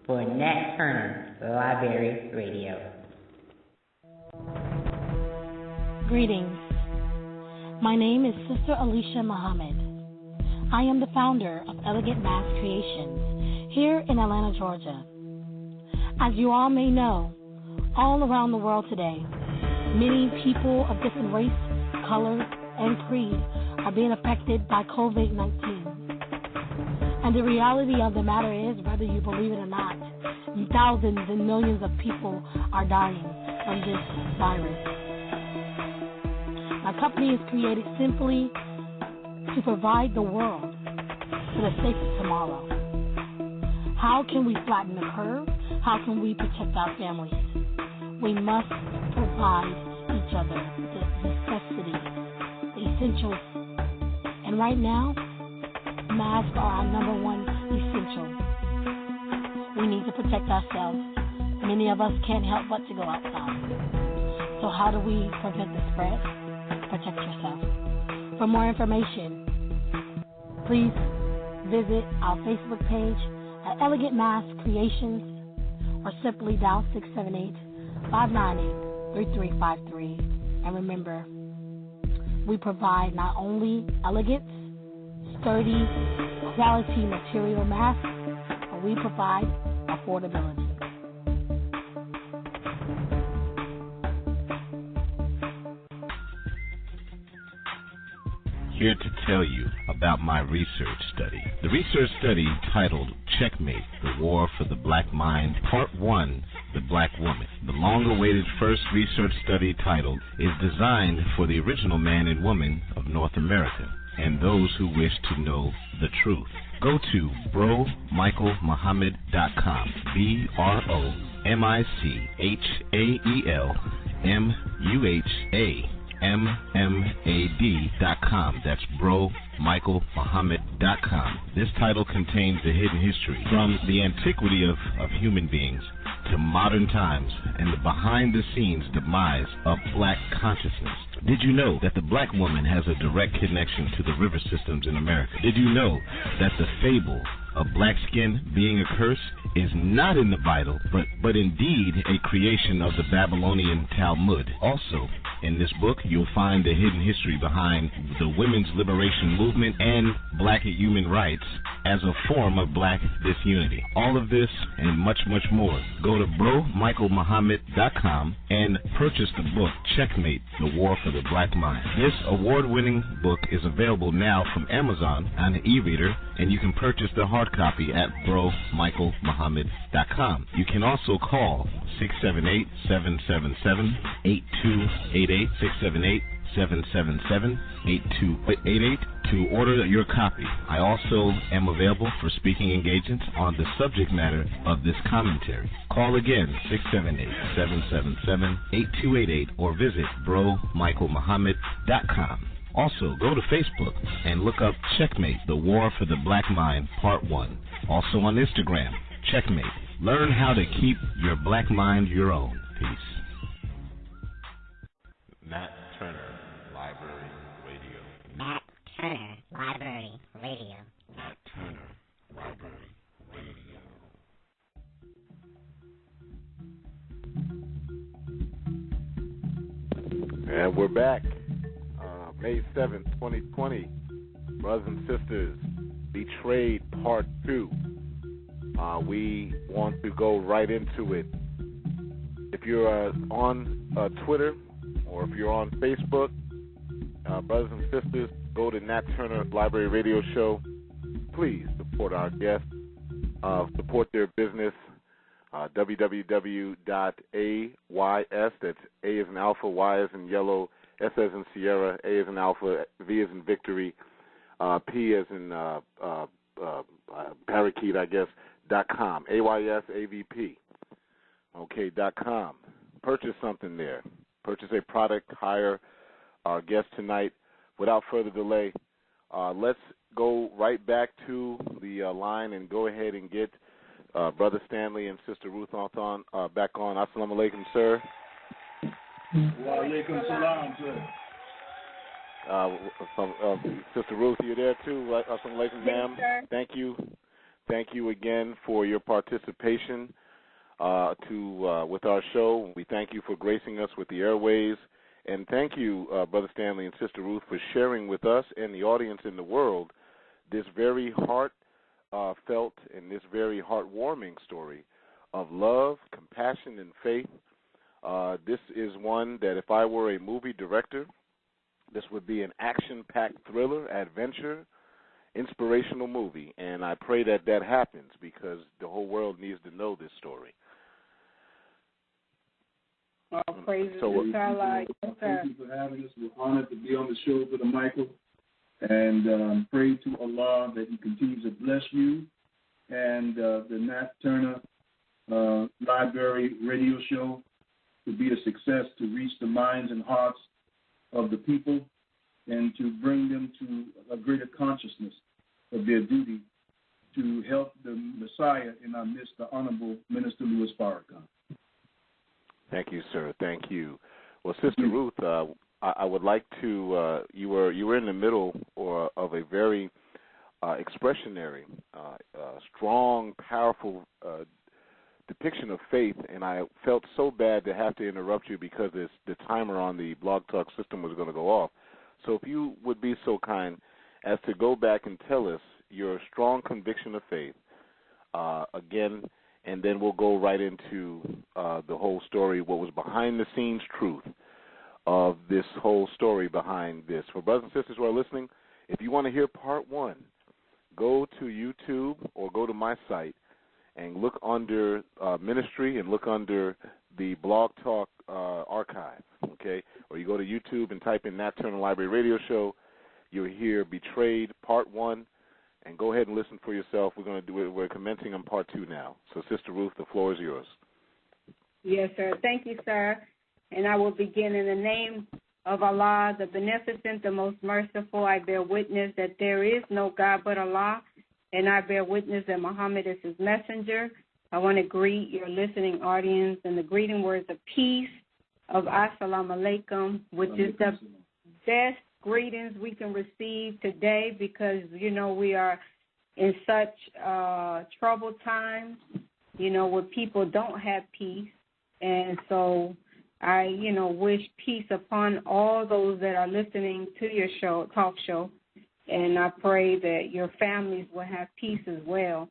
for Nat Turner Library Radio. Greetings. My name is Sister Alicia Muhammad. I am the founder of Elegant Mass Creations here in Atlanta, Georgia. As you all may know, all around the world today, many people of different race, color, and creed are being affected by COVID-19. And the reality of the matter is, whether you believe it or not, thousands and millions of people are dying from this virus. My company is created simply to provide the world with a safer tomorrow. How can we flatten the curve? How can we protect our families? We must provide each other the necessities, the essentials. And right now, masks are our number one essential. We need to protect ourselves. Many of us can't help but to go outside. So how do we prevent the spread? Protect yourself. For more information, please visit our Facebook page at Elegant Mass Creations or simply dial 678-598-3353. And remember, we provide not only elegance, sturdy, quality material masks, but we provide affordability. Here to tell you about my research study. The research study titled Checkmate, The War for the Black Mind, Part 1, The Black Woman. The long-awaited first research study titled is designed for the original man and woman of North America and those who wish to know the truth. Go to bromichaelmuhammad.com, BROMichaelMuhammad.com. That's bromichaelmuhammad.com. This title contains the hidden history from the antiquity of human beings to modern times and the behind-the-scenes demise of black consciousness. Did you know that the black woman has a direct connection to the river systems in America? Did you know that the fable of black skin being a curse is not in the Bible, but indeed a creation of the Babylonian Talmud? Also, in this book, you'll find the hidden history behind the women's liberation movement and black human rights as a form of black disunity. All of this and much, much more. Go to bromichaelmuhammad.com and purchase the book, Checkmate, The War for the Black Mind. This award-winning book is available now from Amazon on the e-reader, and you can purchase the hard copy at bromichaelmuhammad.com. You can also call 678-777-8288, 678-777-8288 to order your copy. I also am available for speaking engagements on the subject matter of this commentary. Call again, 678-777-8288, or visit bromichaelmuhammad.com. Also, go to Facebook and look up Checkmate, The War for the Black Mind, Part 1. Also on Instagram, Checkmate. Learn how to keep your black mind your own. Peace. Nat Turner, Library Radio. Nat Turner, Library Radio. Nat Turner, Library Radio. And we're back. May 7th, 2020. Brothers and sisters, Betrayed Part 2. We want to go right into it. If you're on Twitter or if you're on Facebook, brothers and sisters, go to Nat Turner Library Radio Show. Please support our guests. Support their business. www.AYS, that's A as in Alpha, Y as in Yellow, S as in Sierra, A as in Alpha, V as in Victory, P as in Parakeet, I guess, .com, AYSAVP, okay, .com. Purchase something there. Purchase a product, hire our guest tonight. Without further delay, let's go right back to the line and go ahead and get Brother Stanley and Sister Ruth back on. Assalamu alaikum, sir. Wa alaikum salam, sir. Sister Ruth, you there too? Assalamu alaikum, ma'am. Thank you. Thank you again for your participation with our show. We thank you for gracing us with the airways. And thank you, Brother Stanley and Sister Ruth, for sharing with us and the audience in the world this very heartfelt and this very heartwarming story of love, compassion, and faith. This is one that if I were a movie director, this would be an action-packed thriller, adventure, inspirational movie, and I pray that that happens because the whole world needs to know this story. Praises so, to God. Thank you for having us. We're honored to be on the show, Brother Michael, and pray to Allah that He continues to bless you and the Nat Turner Library radio show to be a success, to reach the minds and hearts of the people and to bring them to a greater consciousness of their duty to help the Messiah in our midst, the Honorable Minister Louis Farrakhan. Thank you, sir. Thank you. Well, Sister Ruth, I would like to. You were in the middle of a very expressionary, strong, powerful depiction of faith, and I felt so bad to have to interrupt you because the timer on the Blog Talk system was going to go off. So if you would be so kind as to go back and tell us your strong conviction of faith again, and then we'll go right into the whole story, what was behind-the-scenes truth of this whole story behind this. For brothers and sisters who are listening, if you want to hear part one, go to YouTube or go to my site and look under ministry and look under the Blog Talk archive, okay? Or you go to YouTube and type in Nat Turner Library Radio Show. You'll hear Betrayed Part 1, and go ahead and listen for yourself. We're commencing on Part 2 now. So, Sister Ruth, the floor is yours. Yes, sir. Thank you, sir. And I will begin in the name of Allah, the Beneficent, the Most Merciful. I bear witness that there is no God but Allah, and I bear witness that Muhammad is his messenger. I want to greet your listening audience in the greeting words of peace, of Assalamu Alaikum, which is the best greetings we can receive today because, we are in such troubled times, where people don't have peace. And so I, wish peace upon all those that are listening to your talk show. And I pray that your families will have peace as well.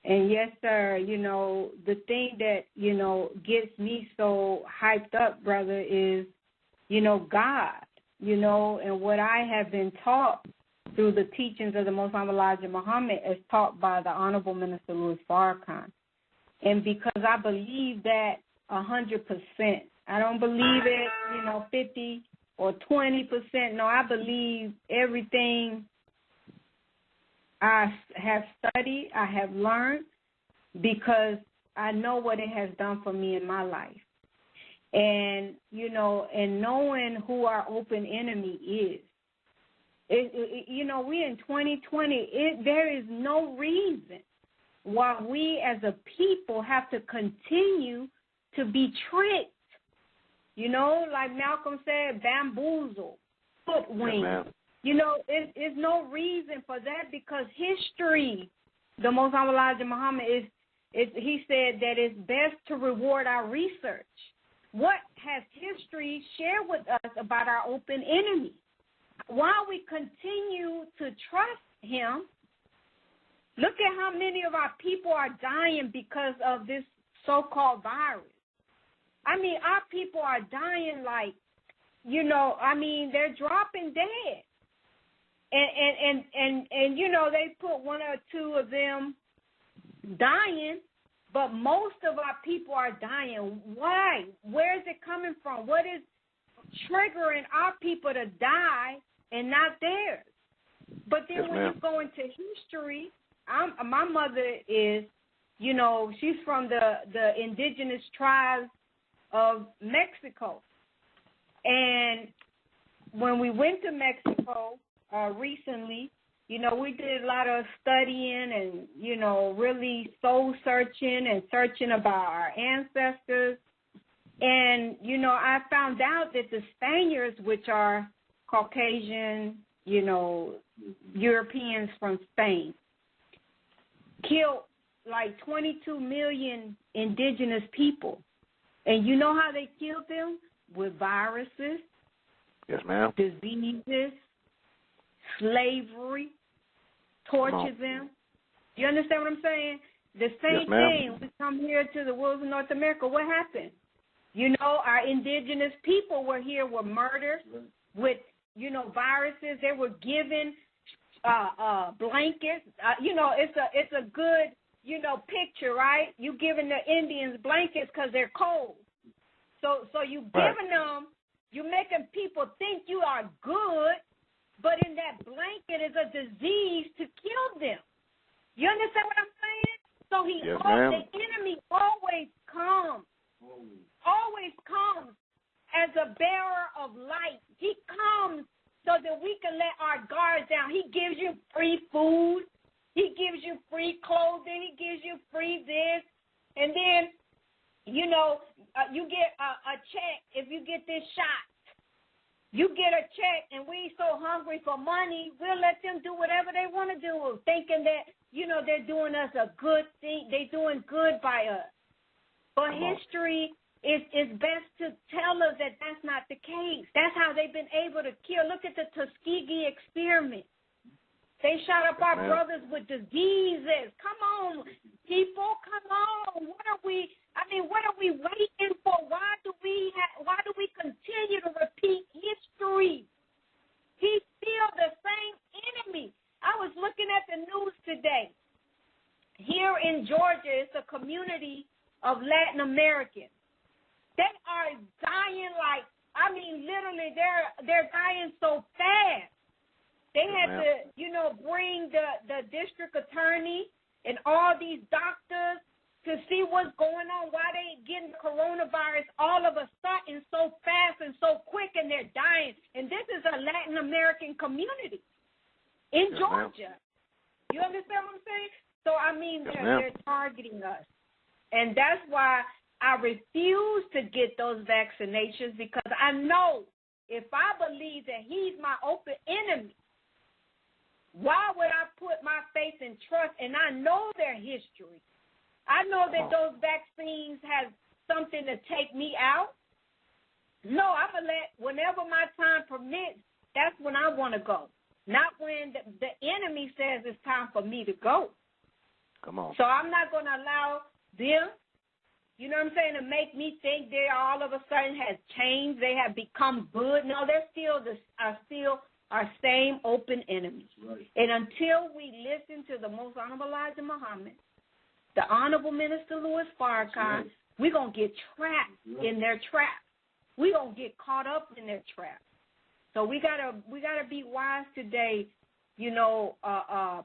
And yes, sir, the thing that, gets me so hyped up, brother, is, God, and what I have been taught through the teachings of the Most Honorable Elijah Muhammad as taught by the Honorable Minister Louis Farrakhan. And because I believe that 100%, I don't believe it, 50 or 20%. No, I believe everything I have studied, I have learned, because I know what it has done for me in my life. And, and knowing who our open enemy is. We in 2020, there is no reason why we as a people have to continue to be tricked. Like Malcolm said, bamboozled, hoodwinked. There's no reason for that because history, the Most Honorable Elijah Muhammad, he said that it's best to reward our research. What has history shared with us about our open enemy? While we continue to trust him, look at how many of our people are dying because of this so-called virus. Our people are dying like, they're dropping dead. And they put one or two of them dying, but most of our people are dying. Why? Where is it coming from? What is triggering our people to die and not theirs? But then when you go into history, my mother is, she's from the indigenous tribes of Mexico. And when we went to Mexico recently, we did a lot of studying and, really soul searching and searching about our ancestors. And, I found out that the Spaniards, which are Caucasian, Europeans from Spain, killed like 22 million indigenous people. And you know how they killed them? With viruses. Yes, ma'am. Diseases, slavery, tortures them. You understand what I'm saying? The same thing. We come here to the woods of North America. What happened? You know, our indigenous people were murdered with, viruses. They were given blankets. It's a good, picture, right? You giving the Indians blankets because they're cold. So you giving them, you making people think you are good, but in that blanket is a disease to kill them. You understand what I'm saying? So the enemy always comes as a bearer of light. He comes so that we can let our guards down. He gives you free food. He gives you free clothing. He gives you free this. And then, you get a check if you get this shot. You get a check, and we so hungry for money, we'll let them do whatever they want to do, thinking that, they're doing us a good thing. They're doing good by us. But history is best to tell us that that's not the case. That's how they've been able to kill. Look at the Tuskegee experiment. They shot up our brothers with diseases. Come on, people, come on. What are we waiting for? Why do we continue to repeat history? He's still the same enemy. I was looking at the news today. Here in Georgia, it's a community of Latin Americans. They are dying literally, they're dying so fast. They had to, bring the district attorney and all these doctors to see what's going on, why they getting coronavirus all of a sudden so fast and so quick, and they're dying. And this is a Latin American community in Georgia. You understand what I'm saying? So, they're targeting us. And that's why I refuse to get those vaccinations, because I know if I believe that he's my open enemy, why would I put my faith and trust? And I know their history. I know that those vaccines have something to take me out. No, I'm going to whenever my time permits, that's when I want to go. Not when the enemy says it's time for me to go. Come on. So I'm not going to allow them, to make me think they all of a sudden has changed. They have become good. No, they're still our same open enemies. Right. And until we listen to the most honorable Elijah Muhammad, the honorable Minister Louis Farrakhan, we're going to get trapped in their trap. We're going to get caught up in their trap. So we gotta be wise today,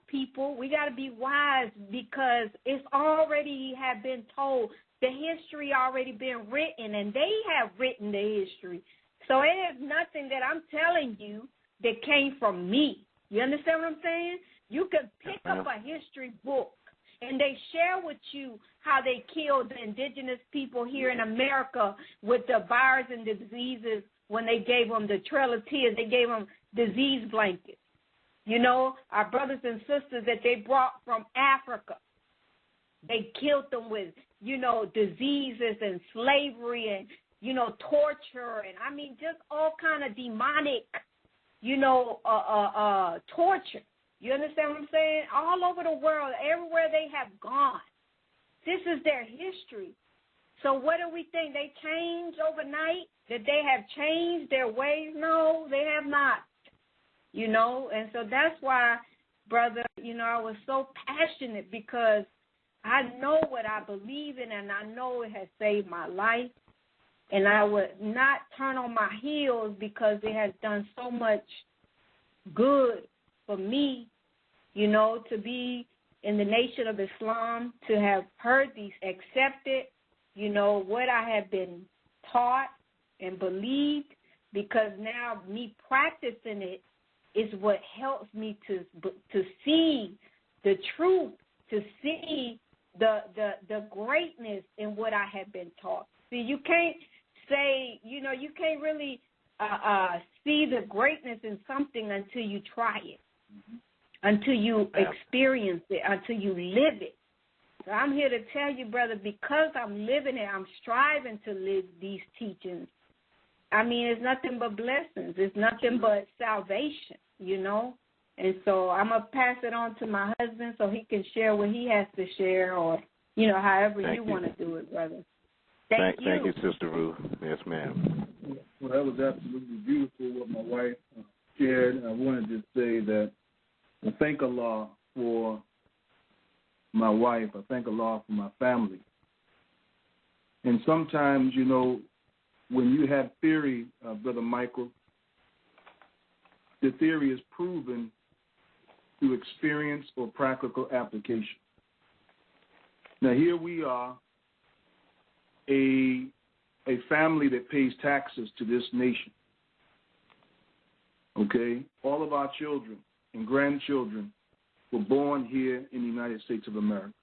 people. We got to be wise, because it's already have been told. The history already been written, and they have written the history. So it is nothing that I'm telling you that came from me. You understand what I'm saying? You can pick up a history book, and they share with you how they killed the indigenous people here in America with the virus and the diseases when they gave them the Trail of Tears. They gave them disease blankets. Our brothers and sisters that they brought from Africa, they killed them with, diseases and slavery and, torture and, just all kind of demonic, torture. You understand what I'm saying? All over the world, everywhere they have gone. This is their history. So what do we think? They changed overnight? That they have changed their ways? No, they have not. And so that's why, brother, I was so passionate, because I know what I believe in, and I know it has saved my life. And I would not turn on my heels, because it has done so much good for me, to be in the nation of Islam, to have heard these, accepted, what I have been taught and believed, because now me practicing it is what helps me to see the truth, to see the greatness in what I have been taught. See, you can't say, you can't really see the greatness in something until you try it, until you experience it, until you live it. So I'm here to tell you, brother, because I'm living it, I'm striving to live these teachings. It's nothing but blessings. It's nothing but salvation, And so I'm going to pass it on to my husband so he can share what he has to share, or, you know, however you want to do it, brother. Thank you. Thank you, Sister Ruth. Yes, ma'am. Well, that was absolutely beautiful what my wife shared. I wanted to say that I thank Allah for my wife. I thank Allah for my family. And sometimes, you know, when you have theory, Brother Michael, the theory is proven through experience or practical application. Now, here we are, a family that pays taxes to this nation. Okay? All of our children and grandchildren were born here in the United States of America.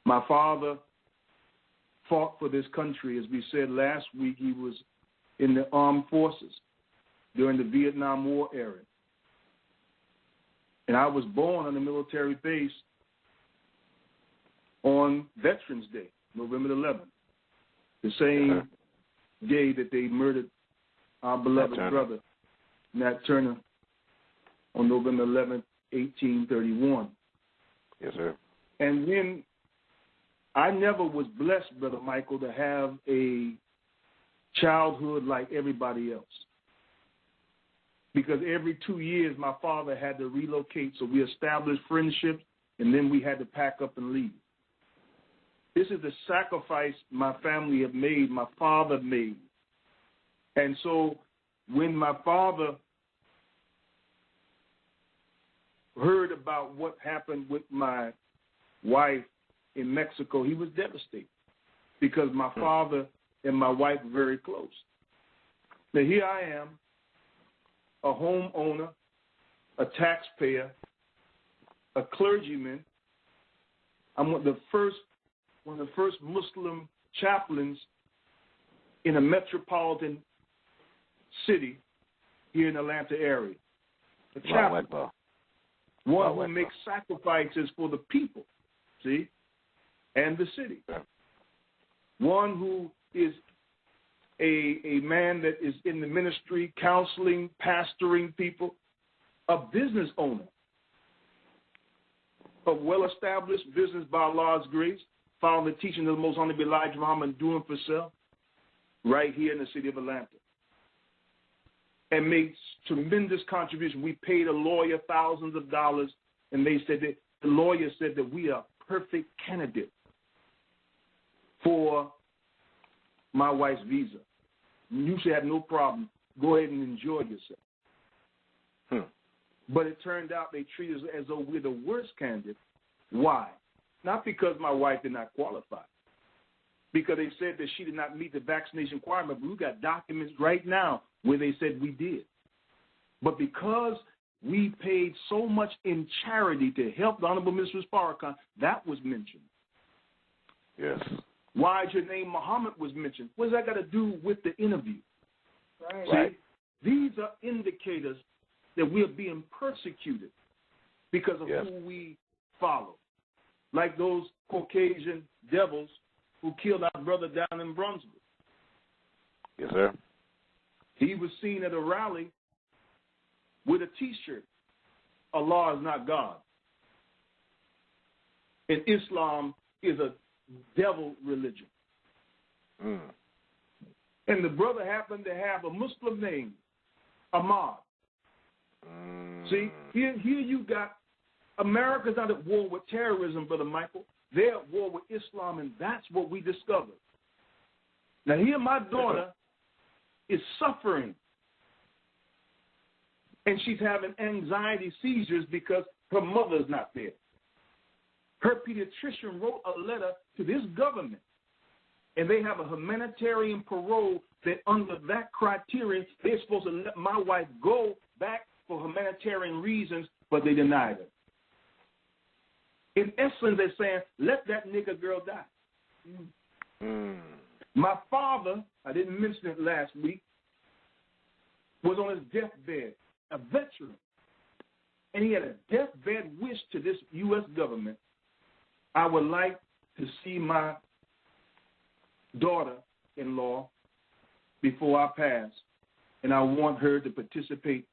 My father fought for this country. As we said last week, he was in the armed forces during the Vietnam War era. And I was born on a military base on Veterans Day, November 11th, the same day that they murdered our beloved brother, Nat Turner, on November 11th, 1831. Yes, sir. And then I never was blessed, Brother Michael, to have a childhood like everybody else. Because every 2 years, my father had to relocate, so we established friendships, and then we had to pack up and leave. This is the sacrifice my family have made, my father made. And so when my father heard about what happened with my wife in Mexico, he was devastated because my father and my wife were very close. Now, here I am, a homeowner, a taxpayer, a clergyman. I'm one of the first Muslim chaplains in a metropolitan city here in the Atlanta area. A chaplain. One who makes sacrifices for the people, see, and the city. One who is a man that is in the ministry, counseling, pastoring people, a business owner, a well-established business by Allah's grace, following the teaching of the Most Honorable Elijah Muhammad, doing for self, right here in the city of Atlanta. And made tremendous contribution. We paid a lawyer thousands of dollars, and they said that the lawyer said that we are perfect candidate for my wife's visa. You should have no problem. Go ahead and enjoy yourself. But it turned out they treated us as though we're the worst candidate. Why? Not because my wife did not qualify. Because they said that she did not meet the vaccination requirement. But we got documents right now where they said we did. But because we paid so much in charity to help the Honorable Minister Farrakhan, that was mentioned. Yes. Why is your name Muhammad was mentioned? What does that got to do with the interview? Right. See, these are indicators that we are being persecuted because of who we follow. Like those Caucasian devils who killed our brother down in Brunswick. Yes, sir. He was seen at a rally with a T-shirt, Allah is not God. And Islam is a devil religion. And the brother happened to have a Muslim name, Ahmad. See, here you got America's not at war with terrorism, Brother Michael. They're at war with Islam, and that's what we discovered. Now, here my daughter is suffering, and she's having anxiety seizures because her mother's not there. Her pediatrician wrote a letter to this government, and they have a humanitarian parole that under that criteria, they're supposed to let my wife go back for humanitarian reasons, but they denied her. In essence, they're saying, let that nigger girl die. My father, I didn't mention it last week, was on his deathbed, a veteran. And he had a deathbed wish to this U.S. government. I would like to see my daughter-in-law before I pass, and I want her to participate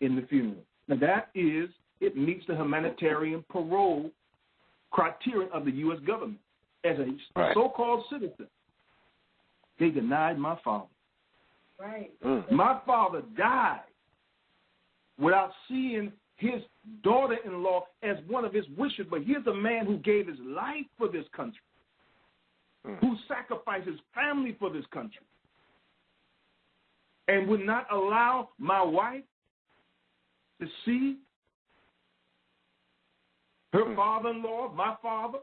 in the funeral. Now, it meets the humanitarian parole criterion of the U.S. government. As a so-called citizen, they denied my father. Right. My father died without seeing his daughter-in-law as one of his wishes. But here's a man who gave his life for this country, who sacrificed his family for this country, and would not allow my wife to see her father-in-law, my father.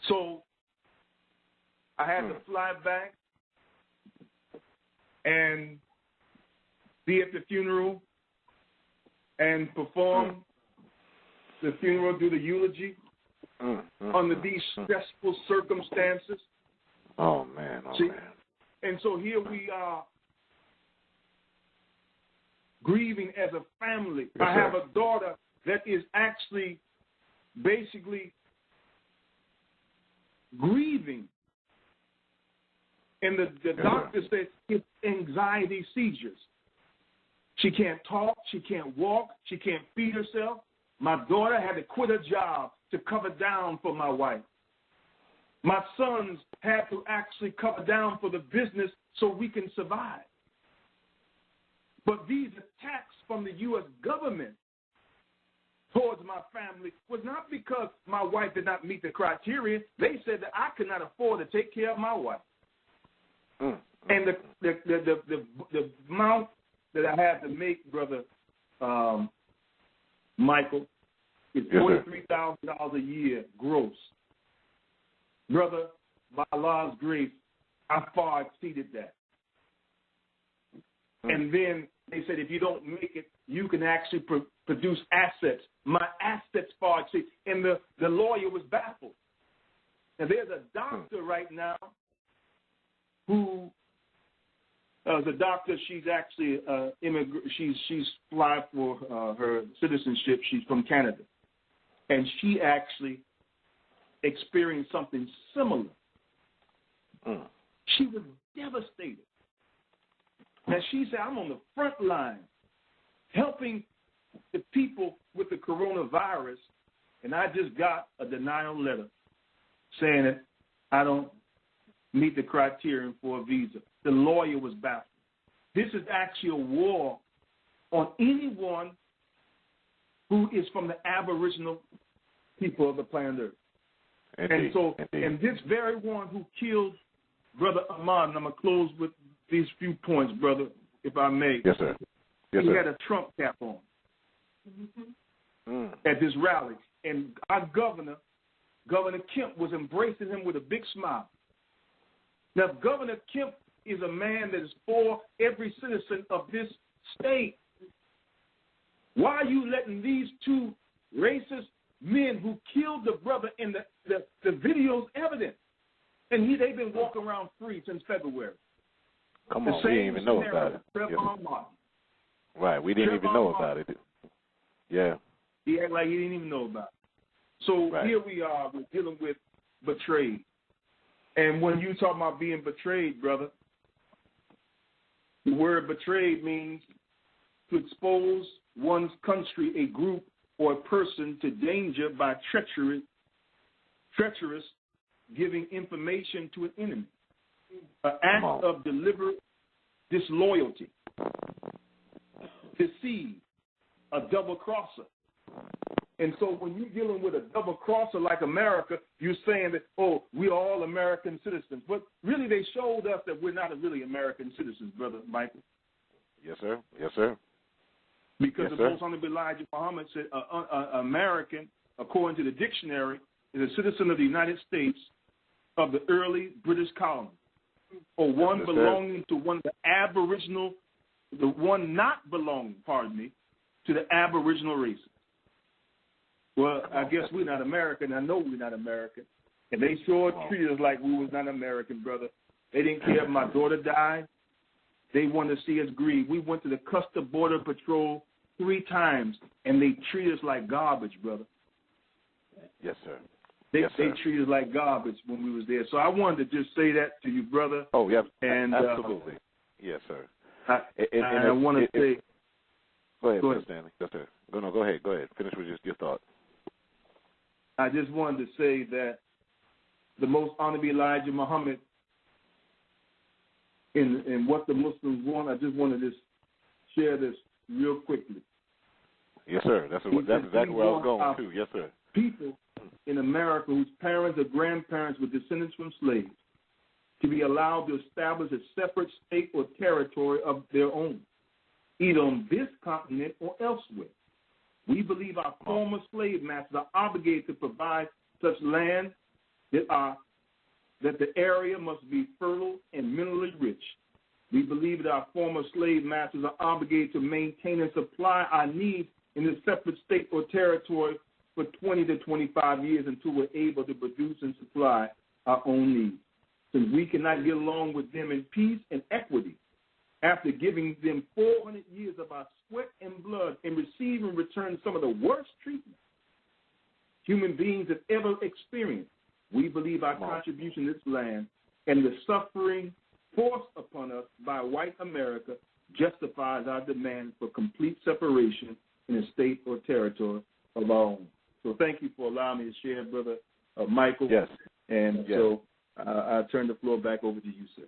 So I had to fly back and be at the funeral and perform the funeral, do the eulogy under these stressful circumstances. Oh, man. And so here we are grieving as a family. Yes, I have a daughter that is actually basically grieving. And the doctor says it's anxiety seizures. She can't talk, she can't walk, she can't feed herself. My daughter had to quit her job to cover down for my wife. My sons had to actually cover down for the business so we can survive. But these attacks from the U.S. government towards my family was not because my wife did not meet the criteria. They said that I could not afford to take care of my wife. And the amount that I have to make, Brother Michael, is $43,000 a year gross. Brother, by Allah's grace, I far exceeded that. And then they said, if you don't make it, you can actually produce assets. My assets far exceed. And the lawyer was baffled. And there's a doctor right now who is a doctor. She's actually she's applied for her citizenship. She's from Canada. And she actually experienced something similar. She was devastated. Now, she said, I'm on the front line helping the people with the coronavirus, and I just got a denial letter saying that I don't meet the criterion for a visa. The lawyer was baffled. This is actually a war on anyone who is from the Aboriginal people of the planet Earth. And so, and this very one who killed Brother Ahmad, and I'm going to close with these few points, brother, if I may. Yes, sir. Yes, he sir. had a Trump cap on at this rally. And our Governor Kemp, was embracing him with a big smile. Now, Governor Kemp is a man that is for every citizen of this state. Why are you letting these two racist men who killed the brother in the video's evidence? And they've been walking around free since February. Come on, we didn't even know about it. Yes. Right, we didn't even know about it. Yeah. He acted like he didn't even know about it. So here we are, we're dealing with betrayed. And when you talk about being betrayed, brother, the word betrayed means to expose one's country, a group, or a person to danger by treacherous giving information to an enemy. An act of deliberate disloyalty, deceive, a double crosser. And so when you're dealing with a double crosser like America, you're saying that, oh, we're all American citizens. But really they showed us that we're not really American citizens, Brother Michael. Yes, sir. Yes, sir. Because the Most Honorable Elijah Muhammad said American, according to the dictionary, is a citizen of the United States of the early British colony, or one belonging to one of the Aboriginal, the one not belonging, to the Aboriginal races. Well, I guess we're not American. I know we're not American. And they sure treated us like we was not American, brother. They didn't care if my daughter died. They wanted to see us grieve. We went to the Customs Border Patrol 3 times, and they treated us like garbage, brother. Yes, sir. They treated us like garbage when we was there. So I wanted to just say that to you, brother. Oh, yeah, and, absolutely. Yes, sir. I want to say, Go ahead, Mr. Stanley. That's it. Go ahead. Finish with your thought. I just wanted to say that the Most Honorable Elijah Muhammad, in what the Muslims want, I just wanted to share this real quickly. Yes, sir. That's exactly where I was going, too. Yes, sir. People in America whose parents or grandparents were descendants from slaves to be allowed to establish a separate state or territory of their own, either on this continent or elsewhere. We believe our former slave masters are obligated to provide such land that the area must be fertile and minerally rich. We believe that our former slave masters are obligated to maintain and supply our needs in this separate state or territory for 20 to 25 years until we're able to produce and supply our own needs. Since we cannot get along with them in peace and equity, after giving them 400 years of our sweat and blood and receive in return some of the worst treatment human beings have ever experienced, we believe our contribution to this land and the suffering forced upon us by white America justifies our demand for complete separation in a state or territory of our own. So thank you for allowing me to share, Brother Michael. Yes. And so I turn the floor back over to you, sir.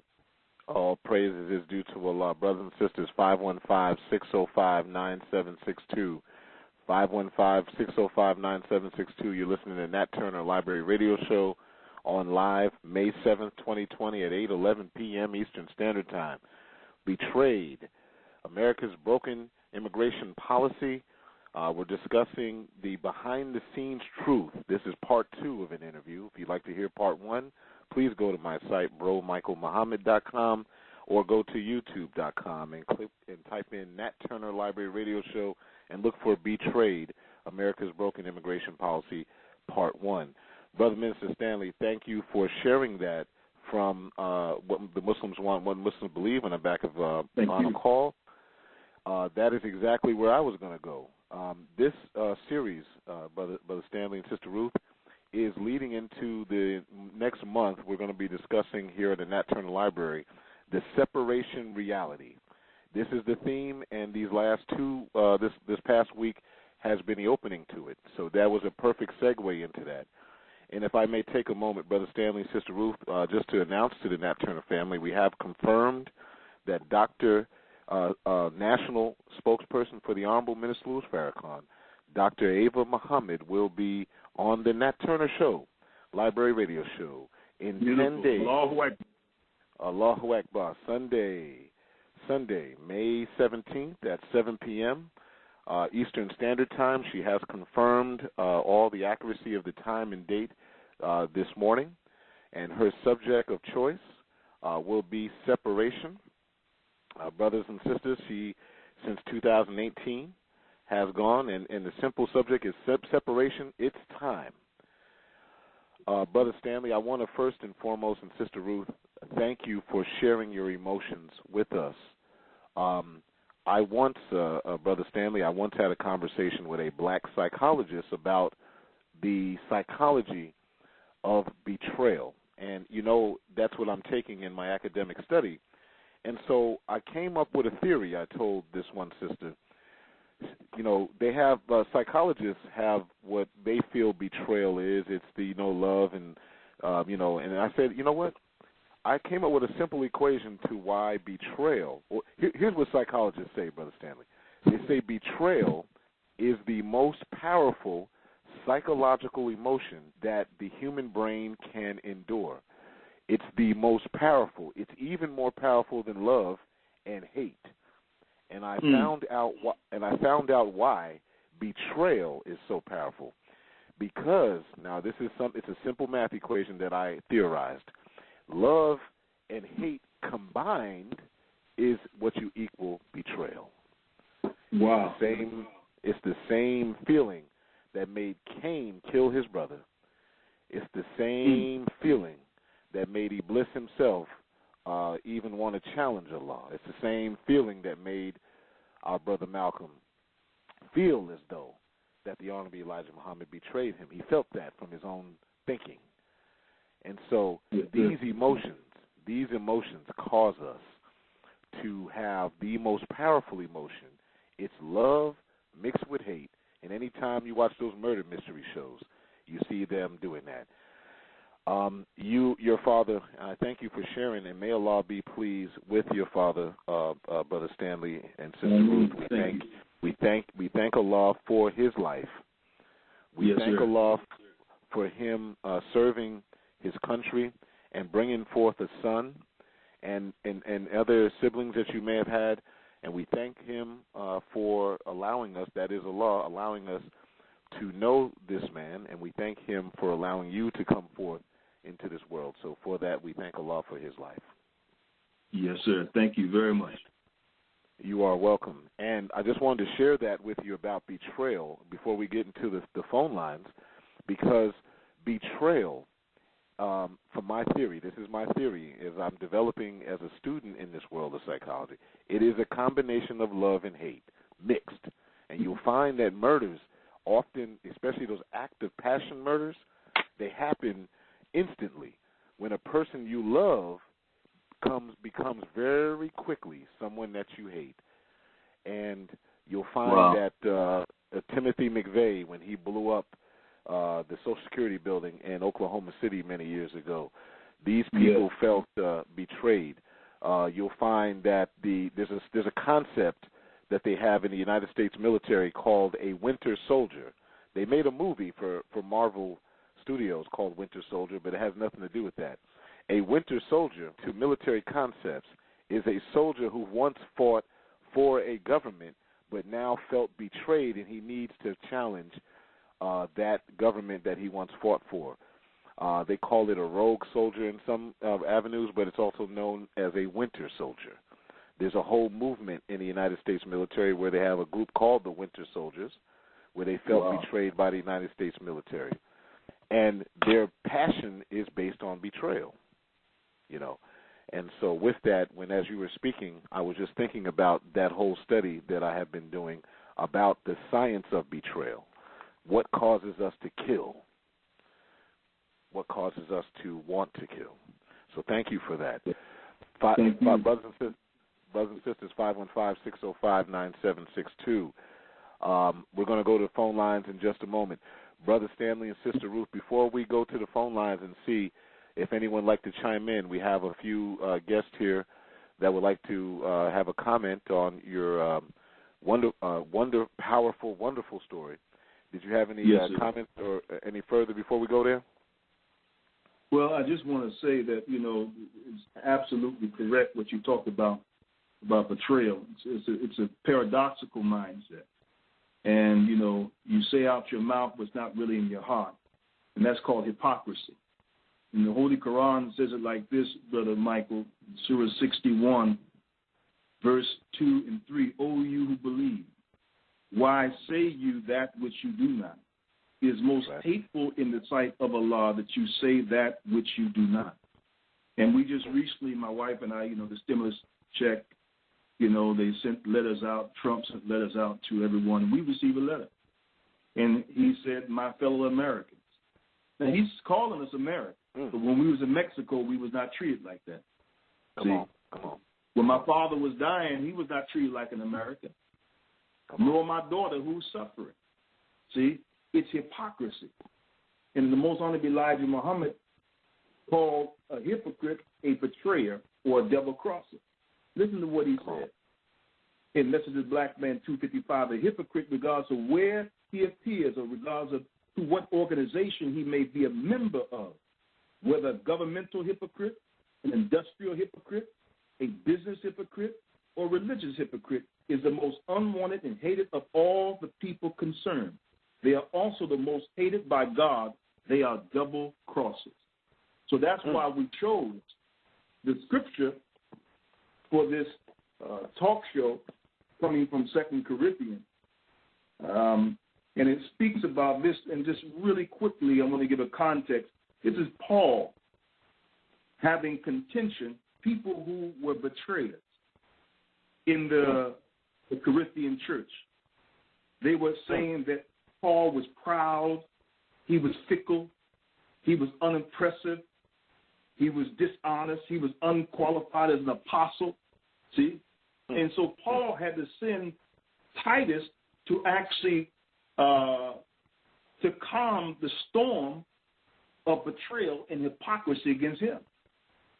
All praises is due to Allah. Brothers and sisters, 515-605-9762. 515-605-9762. You're listening to Nat Turner Library Radio Show on live May 7th, 2020 at 8:11 p.m. Eastern Standard Time. Betrayed, America's broken immigration policy. We're discussing the behind-the-scenes truth. This is part 2 of an interview. If you'd like to hear part 1, please go to my site, bromichaelmuhammad.com, or go to youtube.com and click and type in Nat Turner Library Radio Show and look for Betrayed, America's Broken Immigration Policy, Part 1. Brother Minister Stanley, thank you for sharing that from what the Muslims want, what Muslims believe, on the back of Final Call. That is exactly where I was going to go. This series, Brother Stanley and Sister Ruth, is leading into the next month. We're going to be discussing here at the Nat Turner Library the separation reality. This is the theme, and these last two, this past week has been the opening to it. So that was a perfect segue into that. And if I may take a moment, Brother Stanley, Sister Ruth, just to announce to the Nat Turner family, we have confirmed that national spokesperson for the Honorable Minister Louis Farrakhan, Dr. Ava Muhammad, will be on the Nat Turner Show, Library Radio Show, in 10 days. Allahu Akbar. Sunday, May 17th at 7 p.m. Eastern Standard Time. She has confirmed all the accuracy of the time and date this morning, and her subject of choice will be separation. Brothers and sisters, she, since 2018, has gone, and the simple subject is separation. It's time. Brother Stanley, I want to first and foremost, and Sister Ruth, thank you for sharing your emotions with us. Brother Stanley, I once had a conversation with a black psychologist about the psychology of betrayal. And, that's what I'm taking in my academic study. And so I came up with a theory. I told this one sister, they have, psychologists have what they feel betrayal is. It's the love and, and I said, you know what? I came up with a simple equation to why betrayal, here's what psychologists say, Brother Stanley. They say betrayal is the most powerful psychological emotion that the human brain can endure. It's the most powerful. It's even more powerful than love and hate. And I found out why betrayal is so powerful. Because now it's a simple math equation that I theorized. Love and hate combined is what you equal betrayal. Wow. It's the same feeling that made Cain kill his brother. It's the same feeling that made Iblis himself even want to challenge Allah. It's the same feeling that made our brother Malcolm feel as though that the Honorable Elijah Muhammad betrayed him. He felt that from his own thinking. And so these emotions cause us to have the most powerful emotion It's love mixed with hate. And anytime you watch those murder mystery shows, you see them doing that. Your father, I thank you for sharing, and may Allah be pleased with your father, Brother Stanley and Sister Ruth. We thank Allah for his life. We thank Allah for him serving his country and bringing forth a son and other siblings that you may have had. And we thank him for allowing us, that is Allah, allowing us to know this man, and we thank him for allowing you to come forth into this world. So for that, we thank Allah for his life. Yes, sir. Thank you very much. You are welcome. And I just wanted to share that with you about betrayal before we get into the phone lines, because betrayal, from my theory, this is my theory, as I'm developing as a student in this world of psychology, it is a combination of love and hate mixed. And you'll find that murders often, especially those active passion murders, they happen instantly when a person you love becomes very quickly someone that you hate. And you'll find that Timothy McVeigh, when he blew up the Social Security building in Oklahoma City many years ago, these people felt betrayed. You'll find that there's a concept that they have in the United States military called a winter soldier. They made a movie for Marvel Studios called Winter Soldier, but it has nothing to do with that. A winter soldier, to military concepts, is a soldier who once fought for a government but now felt betrayed, and he needs to challenge that government that he once fought for. They call it a rogue soldier in some avenues, but it's also known as a winter soldier. There's a whole movement in the United States military where they have a group called the Winter Soldiers, where they felt betrayed by the United States military. And their passion is based on betrayal, you know. And so with that, as you were speaking, I was just thinking about that whole study that I have been doing about the science of betrayal. What causes us to kill? What causes us to want to kill? So thank you for that. Brothers and sisters, 515-605-9762. We're going to go to the phone lines in just a moment. Brother Stanley and Sister Ruth, before we go to the phone lines and see if anyone would like to chime in, we have a few guests here that would like to have a comment on your powerful, wonderful story. Did you have any comments or any further before we go there? Well, I just want to say that, it's absolutely correct what you talked about betrayal. It's a paradoxical mindset. And, you say out your mouth what's not really in your heart. And that's called hypocrisy. And the Holy Quran says it like this, Brother Michael, Surah 61, verse 2 and 3. O you who believe, why say you that which you do not? It is most hateful in the sight of Allah that you say that which you do not. And we just recently, my wife and I, the stimulus check, they sent letters out, Trump sent letters out to everyone, and we received a letter. And he said, my fellow Americans. Now, he's calling us Americans, but when we was in Mexico, we was not treated like that. Come on. When my father was dying, he was not treated like an American, nor my daughter who's suffering. See, it's hypocrisy. And the Most Honorable Elijah Muhammad called a hypocrite a betrayer or a double crosser. Listen to what he said in Message of Black Man 255. A hypocrite regards to where he appears or regards to what organization he may be a member of, whether a governmental hypocrite, an industrial hypocrite, a business hypocrite, or religious hypocrite is the most unwanted and hated of all the people concerned. They are also the most hated by God. They are double crosses. So that's why we chose the scripture for this talk show coming from 2 Corinthians. And it speaks about this, and just really quickly, I'm going to give a context. This is Paul having contention, people who were betrayers in the Corinthian church. They were saying that Paul was proud, he was fickle, he was unimpressive, he was dishonest, he was unqualified as an apostle. See? And so Paul had to send Titus to actually to calm the storm of betrayal and hypocrisy against him.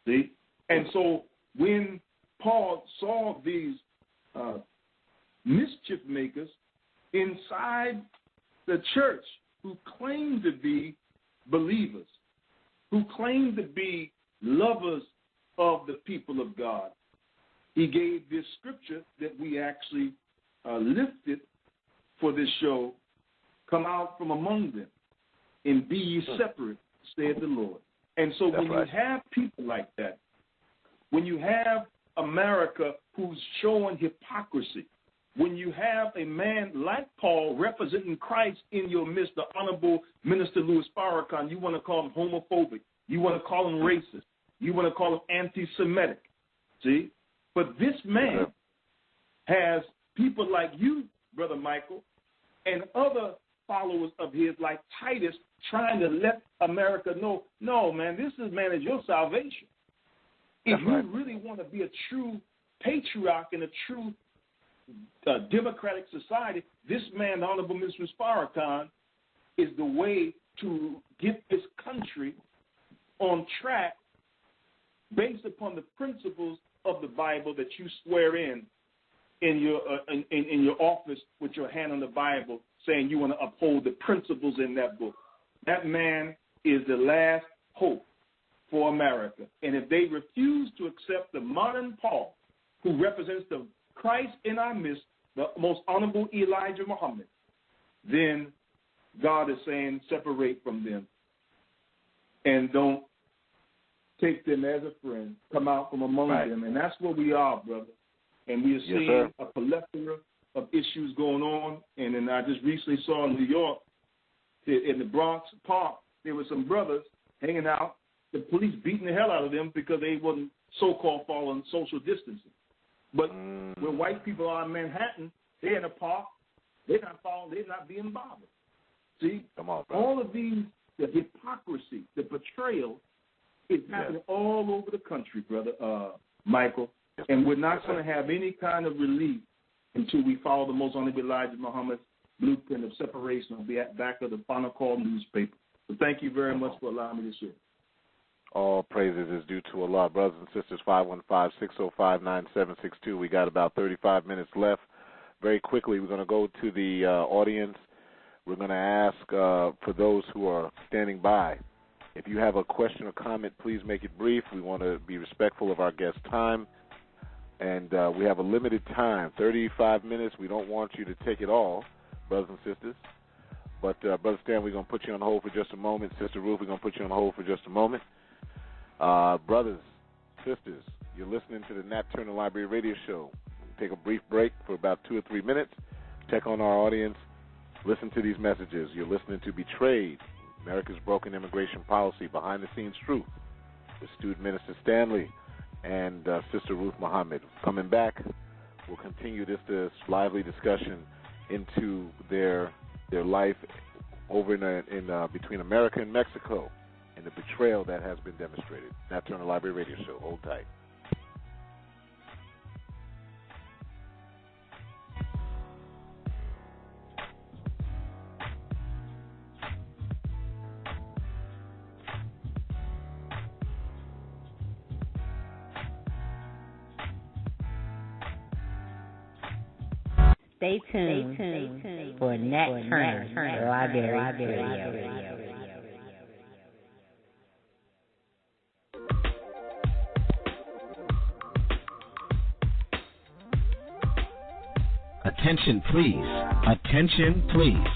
See? And so when Paul saw these mischief makers inside the church who claimed to be believers, who claimed to be lovers of the people of God, he gave this scripture that we actually lifted for this show: come out from among them and be ye separate, saith the Lord. And so when you have people like that, when you have America who's showing hypocrisy, when you have a man like Paul representing Christ in your midst, the Honorable Minister Louis Farrakhan, you want to call him homophobic, you want to call him racist, you want to call him anti-Semitic, see? But this man has people like you, Brother Michael, and other followers of his like Titus trying to let America know, no, man, this is your salvation. If you really want to be a true patriarch and a true democratic society, this man, the Honorable Minister Farrakhan, is the way to get this country on track based upon the principles of the Bible that you swear in your office with your hand on the Bible, saying you want to uphold the principles in that book. That man is the last hope for America. And if they refuse to accept the modern Paul, who represents the Christ in our midst, the most honorable Elijah Muhammad, then God is saying separate from them and don't take them as a friend. Come out from among them. And that's where we are, brother. And we are seeing a plethora of issues going on. And then I just recently saw in New York, in the Bronx Park, there were some brothers hanging out, the police beating the hell out of them because they wasn't so-called following social distancing. But when white people are in Manhattan, they're in a park, they're not following, they're not being bothered. See? Come on, all of these, the hypocrisy, the betrayal is happening all over the country, brother Michael. And we're not going to have any kind of relief until we follow the most honorable Elijah Muhammad's blueprint of separation on the back of the Final Call newspaper. So thank you very much for allowing me to share. All praises is due to Allah. Brothers and sisters, 515-605-9762. We got about 35 minutes left. Very quickly, we're going to go to the audience. We're going to ask for those who are standing by, if you have a question or comment, please make it brief. We want to be respectful of our guest time. And we have a limited time, 35 minutes. We don't want you to take it all, brothers and sisters. But, Brother Stan, we're going to put you on hold for just a moment. Sister Ruth, we're going to put you on hold for just a moment. Brothers, sisters, you're listening to the Nat Turner Library Radio Show. Take a brief break for about 2 or 3 minutes. Check on our audience. Listen to these messages. You're listening to Betrayed, America's Broken Immigration Policy, Behind the Scenes Truth, with Student Minister Stanley and Sister Ruth Muhammad. Coming back, we'll continue this lively discussion into their life over in between America and Mexico and the betrayal that has been demonstrated. Nat Turner Library Radio Show. Hold tight. Stay tuned for Nat Turner Library Radio. Attention, please. Attention, please.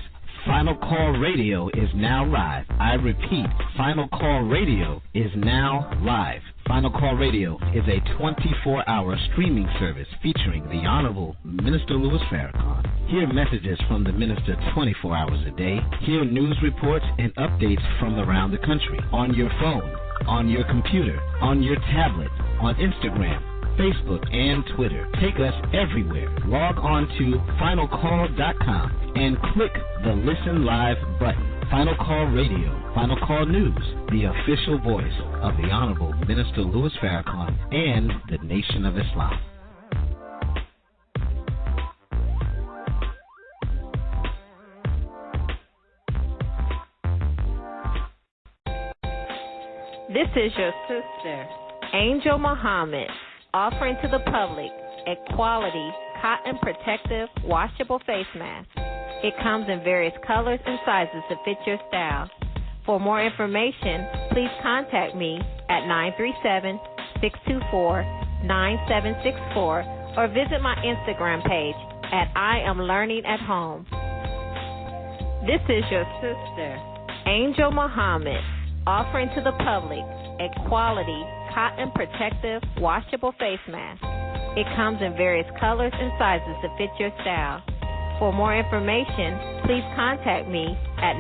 Final Call Radio is now live. I repeat, Final Call Radio is now live. Final Call Radio is a 24-hour streaming service featuring the Honorable Minister Louis Farrakhan. Hear messages from the minister 24 hours a day. Hear news reports and updates from around the country on your phone, on your computer, on your tablet, on Instagram, Facebook, and Twitter. Take us everywhere. Log on to finalcall.com and click the Listen Live button. Final Call Radio, Final Call News, the official voice of the Honorable Minister Louis Farrakhan and the Nation of Islam. is your sister, Angel Muhammad, offering to the public a quality cotton protective washable face mask. It comes in various colors and sizes to fit your style. For more information, please contact me at 937-624-9764 or visit my Instagram page at I Am Learning at Home. This is your sister, Angel Muhammad, offering to the public a quality cotton protective washable face mask. It comes in various colors and sizes to fit your style. For more information, please contact me at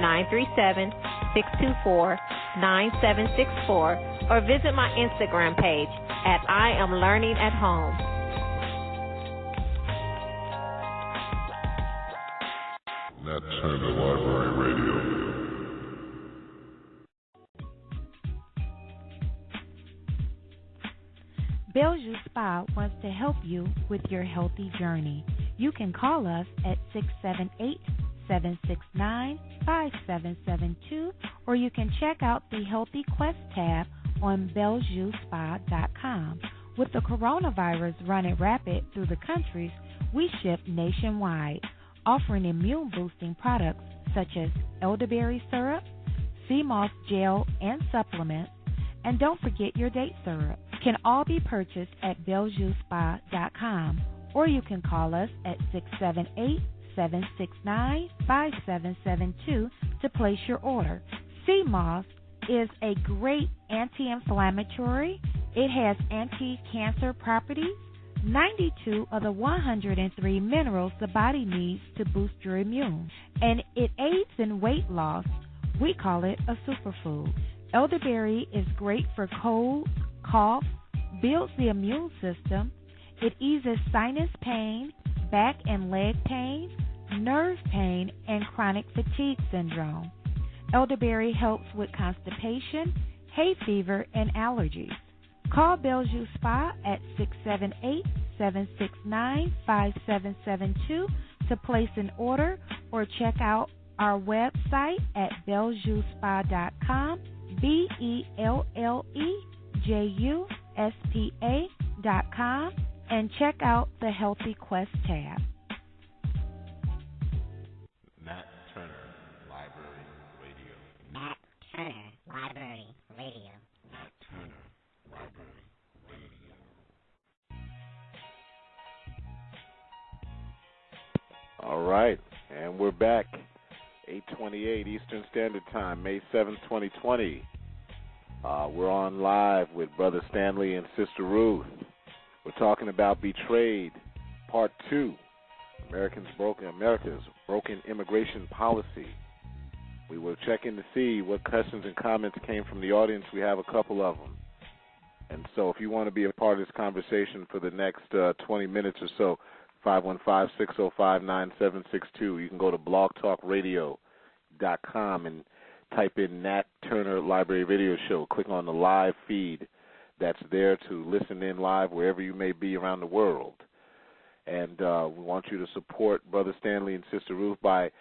937-624-9764 or visit my Instagram page at I Am Learning at Home. Nat Turner Library Radio. Bellevue Spa wants to help you with your healthy journey. You can call us at 678-769-5772, or you can check out the Healthy Quest tab on BellevueSpa.com. With the coronavirus running rapid through the countries, we ship nationwide, offering immune-boosting products such as elderberry syrup, sea moss gel and supplements, and don't forget your date syrup. Can all be purchased at BellevueSpa.com, or you can call us at 678-769-5772 to place your order. Sea moss is a great anti-inflammatory. It has anti-cancer properties, 92 of the 103 minerals the body needs to boost your immune, and it aids in weight loss. We call it a superfood. Elderberry is great for cold, cough, builds the immune system. It eases sinus pain, back and leg pain, nerve pain, and chronic fatigue syndrome. Elderberry helps with constipation, hay fever, and allergies. Call Bellevue Spa at 678-769-5772 to place an order or check out our website at BellevueSpa.com, BelleJuspa.com, and check out the Healthy Quest tab. Nat Turner Library Radio. Nat Turner Library Radio. Nat Turner Library Radio. All right, and we're back. 8:28 Eastern Standard Time, May 7th, 2020. We're on live with Brother Stanley and Sister Ruth. We're talking about Betrayed, Part 2, America's broken immigration policy. We were checking to see what questions and comments came from the audience. We have a couple of them. And so if you want to be a part of this conversation for the next 20 minutes or so, 515-605-9762. You can go to blogtalkradio.com and type in Nat Turner Library Radio Show. Click on the live feed that's there to listen in live wherever you may be around the world. And we want you to support Brother Stanley and Sister Ruth by,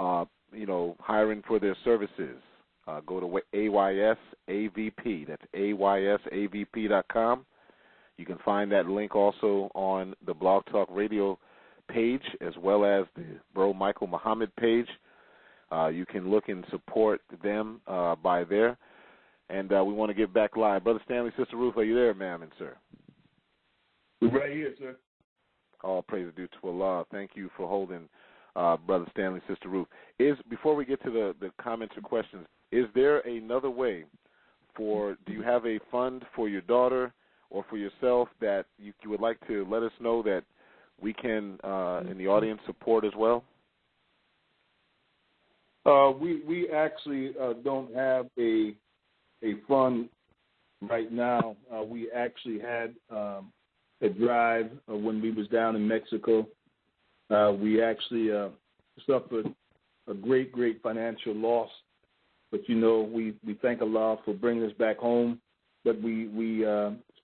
hiring for their services. Go to AYSAVP. That's AYSAVP.com. You can find that link also on the Blog Talk Radio page as well as the Bro Michael Muhammad page. You can look and support them by there. And we want to get back live. Brother Stanley, Sister Ruth, are you there, ma'am and sir? We're right here, sir. All praise due to Allah. Thank you for holding Brother Stanley, Sister Ruth. Before we get to the comments or questions, is there another way do you have a fund for your daughter or for yourself that you would like to let us know that we can, in the audience, support as well? We actually don't have a fund right now. We actually had a drive when we was down in Mexico. We actually suffered a great financial loss. But, we thank Allah for bringing us back home. But we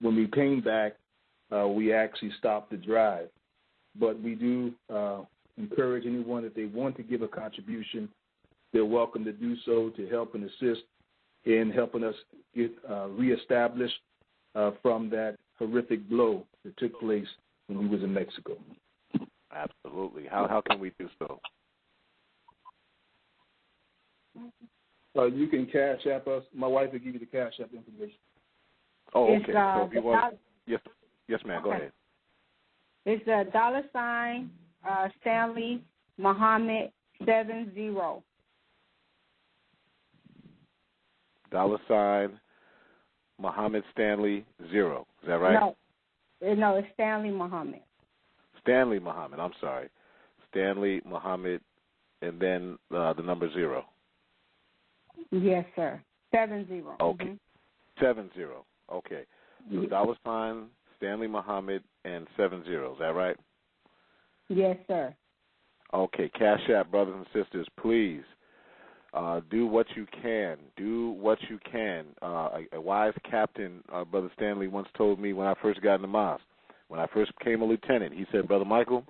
when we came back, we actually stopped the drive. But we do encourage anyone, if they want to give a contribution, they're welcome to do so to help and assist in helping us get reestablished from that horrific blow that took place when we was in Mexico. Absolutely. How can we do so? You can Cash App us. My wife will give you the Cash App information. Oh, okay. So if you want, yes, ma'am. Okay. Go ahead. It's $Stanley Muhammad 70. $Muhammad Stanley 0. Is that right? No, it's Stanley Muhammad. Stanley Muhammad. I'm sorry. Stanley Muhammad, and then the number 0. Yes, sir. 70. Okay. 70. Okay. So $Stanley Muhammad and 70. Is that right? Yes, sir. Okay. Cash App, brothers and sisters, please do what you can. Do what you can. A wise captain, Brother Stanley, once told me when I first got in the mosque, when I first became a lieutenant, he said, Brother Michael,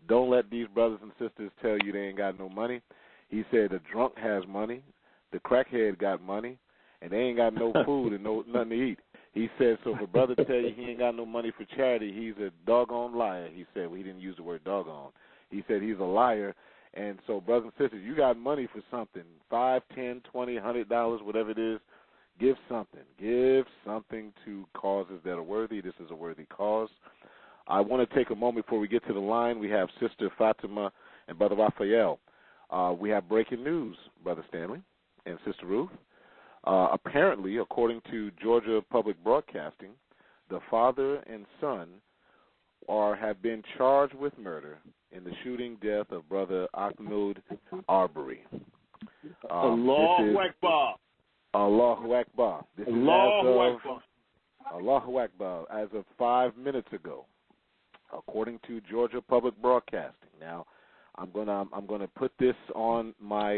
don't let these brothers and sisters tell you they ain't got no money. He said the drunk has money, the crackhead got money, and they ain't got no food and nothing to eat. He said, so if a brother tell you he ain't got no money for charity, he's a doggone liar. He said, well, he didn't use the word doggone. He said he's a liar. And so, brothers and sisters, you got money for something, $5, $10, $20, $100, whatever it is, give something. Give something to causes that are worthy. This is a worthy cause. I want to take a moment before we get to the line. We have Sister Fatima and Brother Raphael. We have breaking news, Brother Stanley and Sister Ruth. Apparently, according to Georgia Public Broadcasting, the father and son have been charged with murder in the shooting death of Brother Ahmaud Arbery. Allahu Akbar. Allahu Akbar. This is Allahu Akbar. As of 5 minutes ago, according to Georgia Public Broadcasting. Now, I'm gonna put this on my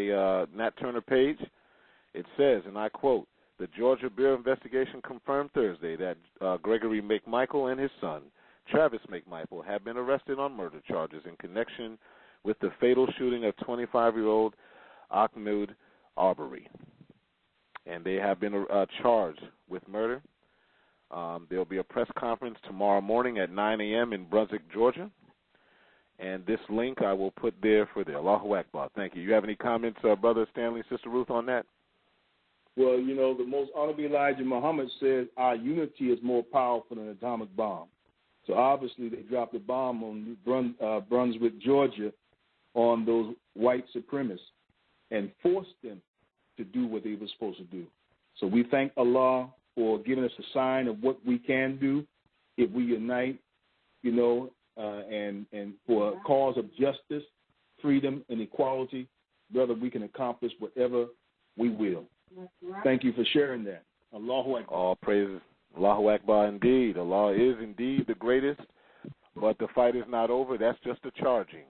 Nat Turner page. It says, and I quote, the Georgia Bureau of Investigation confirmed Thursday that Gregory McMichael and his son, Travis McMichael, have been arrested on murder charges in connection with the fatal shooting of 25-year-old Ahmaud Arbery. And they have been charged with murder. There will be a press conference tomorrow morning at 9 a.m. in Brunswick, Georgia. And this link I will put there for the Allahu Akbar. Thank you. You have any comments, Brother Stanley, Sister Ruth, on that? Well, the most honorable Elijah Muhammad says our unity is more powerful than an atomic bomb. So obviously they dropped a bomb on Brunswick, Georgia, on those white supremacists and forced them to do what they were supposed to do. So we thank Allah for giving us a sign of what we can do if we unite, and for a cause of justice, freedom, and equality. Brother, we can accomplish whatever we will. Thank you for sharing that. Allahu Akbar. All praises. Allahu Akbar indeed. Allah is indeed the greatest, but the fight is not over. That's just a charging.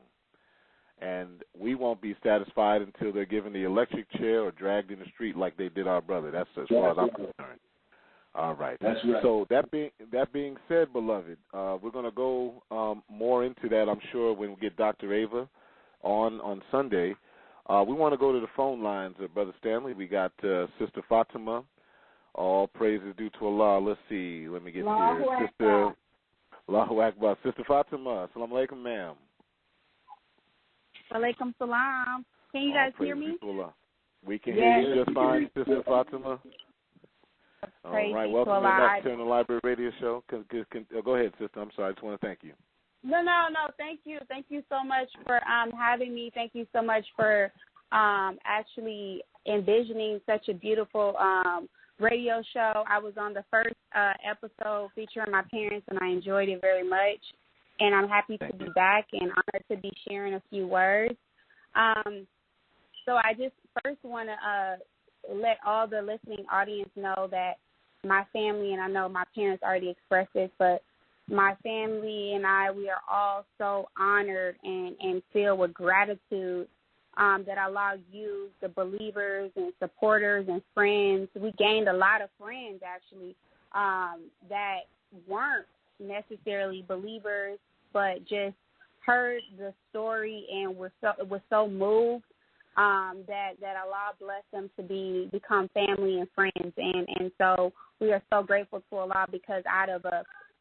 And we won't be satisfied until they're given the electric chair or dragged in the street like they did our brother. That's as far as I'm concerned. All right. That's right. So that being said, beloved, we're going to go more into that, I'm sure, when we get Dr. Ava on Sunday. We want to go to the phone lines, Brother Stanley. We got Sister Fatima. All praises due to Allah. Let's see. Let me get here. Sister Allahu Akbar. Sister Fatima. Assalamu alaikum, ma'am. Walaikum salam. Can you guys hear me? We can hear you just fine, Sister Fatima. All right. Welcome to the Nocturnal Library Radio Show. Go ahead, Sister. I'm sorry. I just want to thank you. No. Thank you. Thank you so much for having me. Thank you so much for actually envisioning such a beautiful radio show. I was on the first episode featuring my parents, and I enjoyed it very much. And I'm happy to be back and honored to be sharing a few words. So I just first want to let all the listening audience know that my family, and I know my parents already expressed this, but my family and I, we are all so honored and filled with gratitude that Allah used the believers and supporters and friends. We gained a lot of friends, actually, that weren't necessarily believers, but just heard the story and was so moved that Allah blessed them to become family and friends, and so we are so grateful to Allah because out of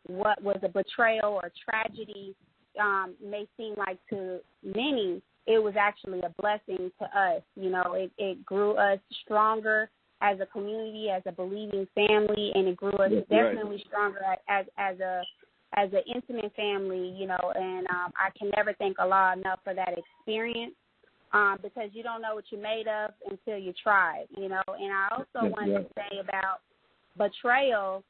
what was a betrayal or tragedy may seem like to many, it was actually a blessing to us. You know, it grew us stronger as a community, as a believing family, and it grew us definitely stronger as an intimate family, you know, and I can never thank Allah enough for that experience because you don't know what you're made of until you try, you know. And I also wanted to say about betrayal,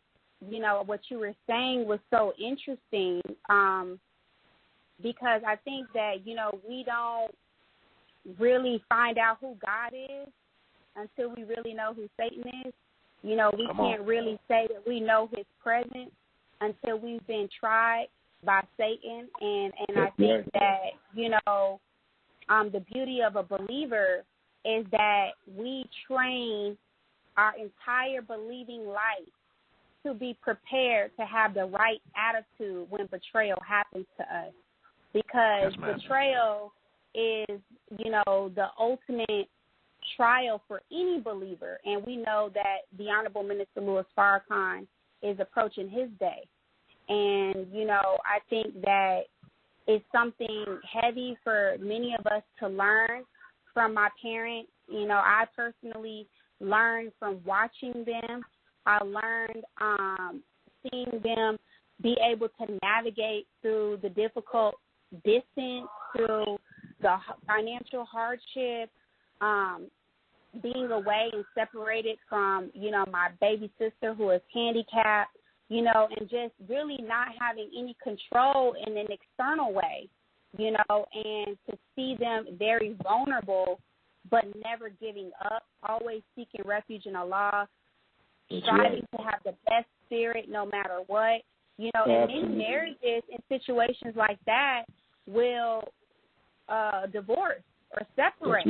you know, what you were saying was so interesting because I think that, you know, we don't really find out who God is until we really know who Satan is. You know, we can't really say that we know his presence until we've been tried by Satan. And I think that, you know, the beauty of a believer is that we train our entire believing life to be prepared to have the right attitude when betrayal happens to us. Because betrayal is, you know, the ultimate trial for any believer. And we know that the Honorable Minister Louis Farrakhan is approaching his day. And, you know, I think that it's something heavy for many of us to learn from my parents. You know, I personally learned from watching them. I learned seeing them be able to navigate through the difficult distance, through the financial hardship, being away and separated from, you know, my baby sister who is handicapped, you know, and just really not having any control in an external way, you know, and to see them very vulnerable but never giving up, always seeking refuge in Allah, striving to have the best spirit no matter what, you know, and many marriages in situations like that will divorce or separate,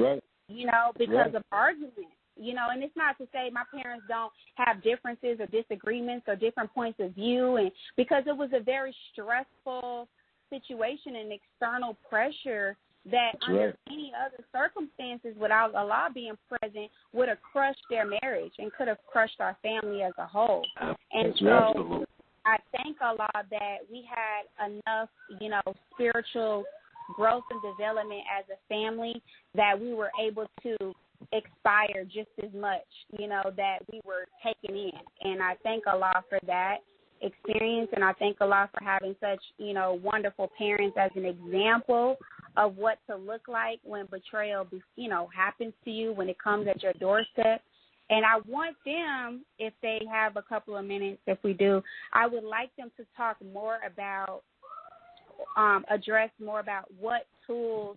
you know, because of arguments, you know, and it's not to say my parents don't have differences or disagreements or different points of view, and because it was a very stressful situation and external pressure that under any other circumstances without Allah being present would have crushed their marriage and could have crushed our family as a whole. And so I thank Allah that we had enough, you know, spiritual growth and development as a family that we were able to expire just as much, you know, that we were taken in. And I thank Allah for that experience, and I thank Allah for having such, you know, wonderful parents as an example of what to look like when betrayal, you know, happens to you, when it comes at your doorstep. And I want them, if they have a couple of minutes, if we do, I would like them to talk more about, address more about what tools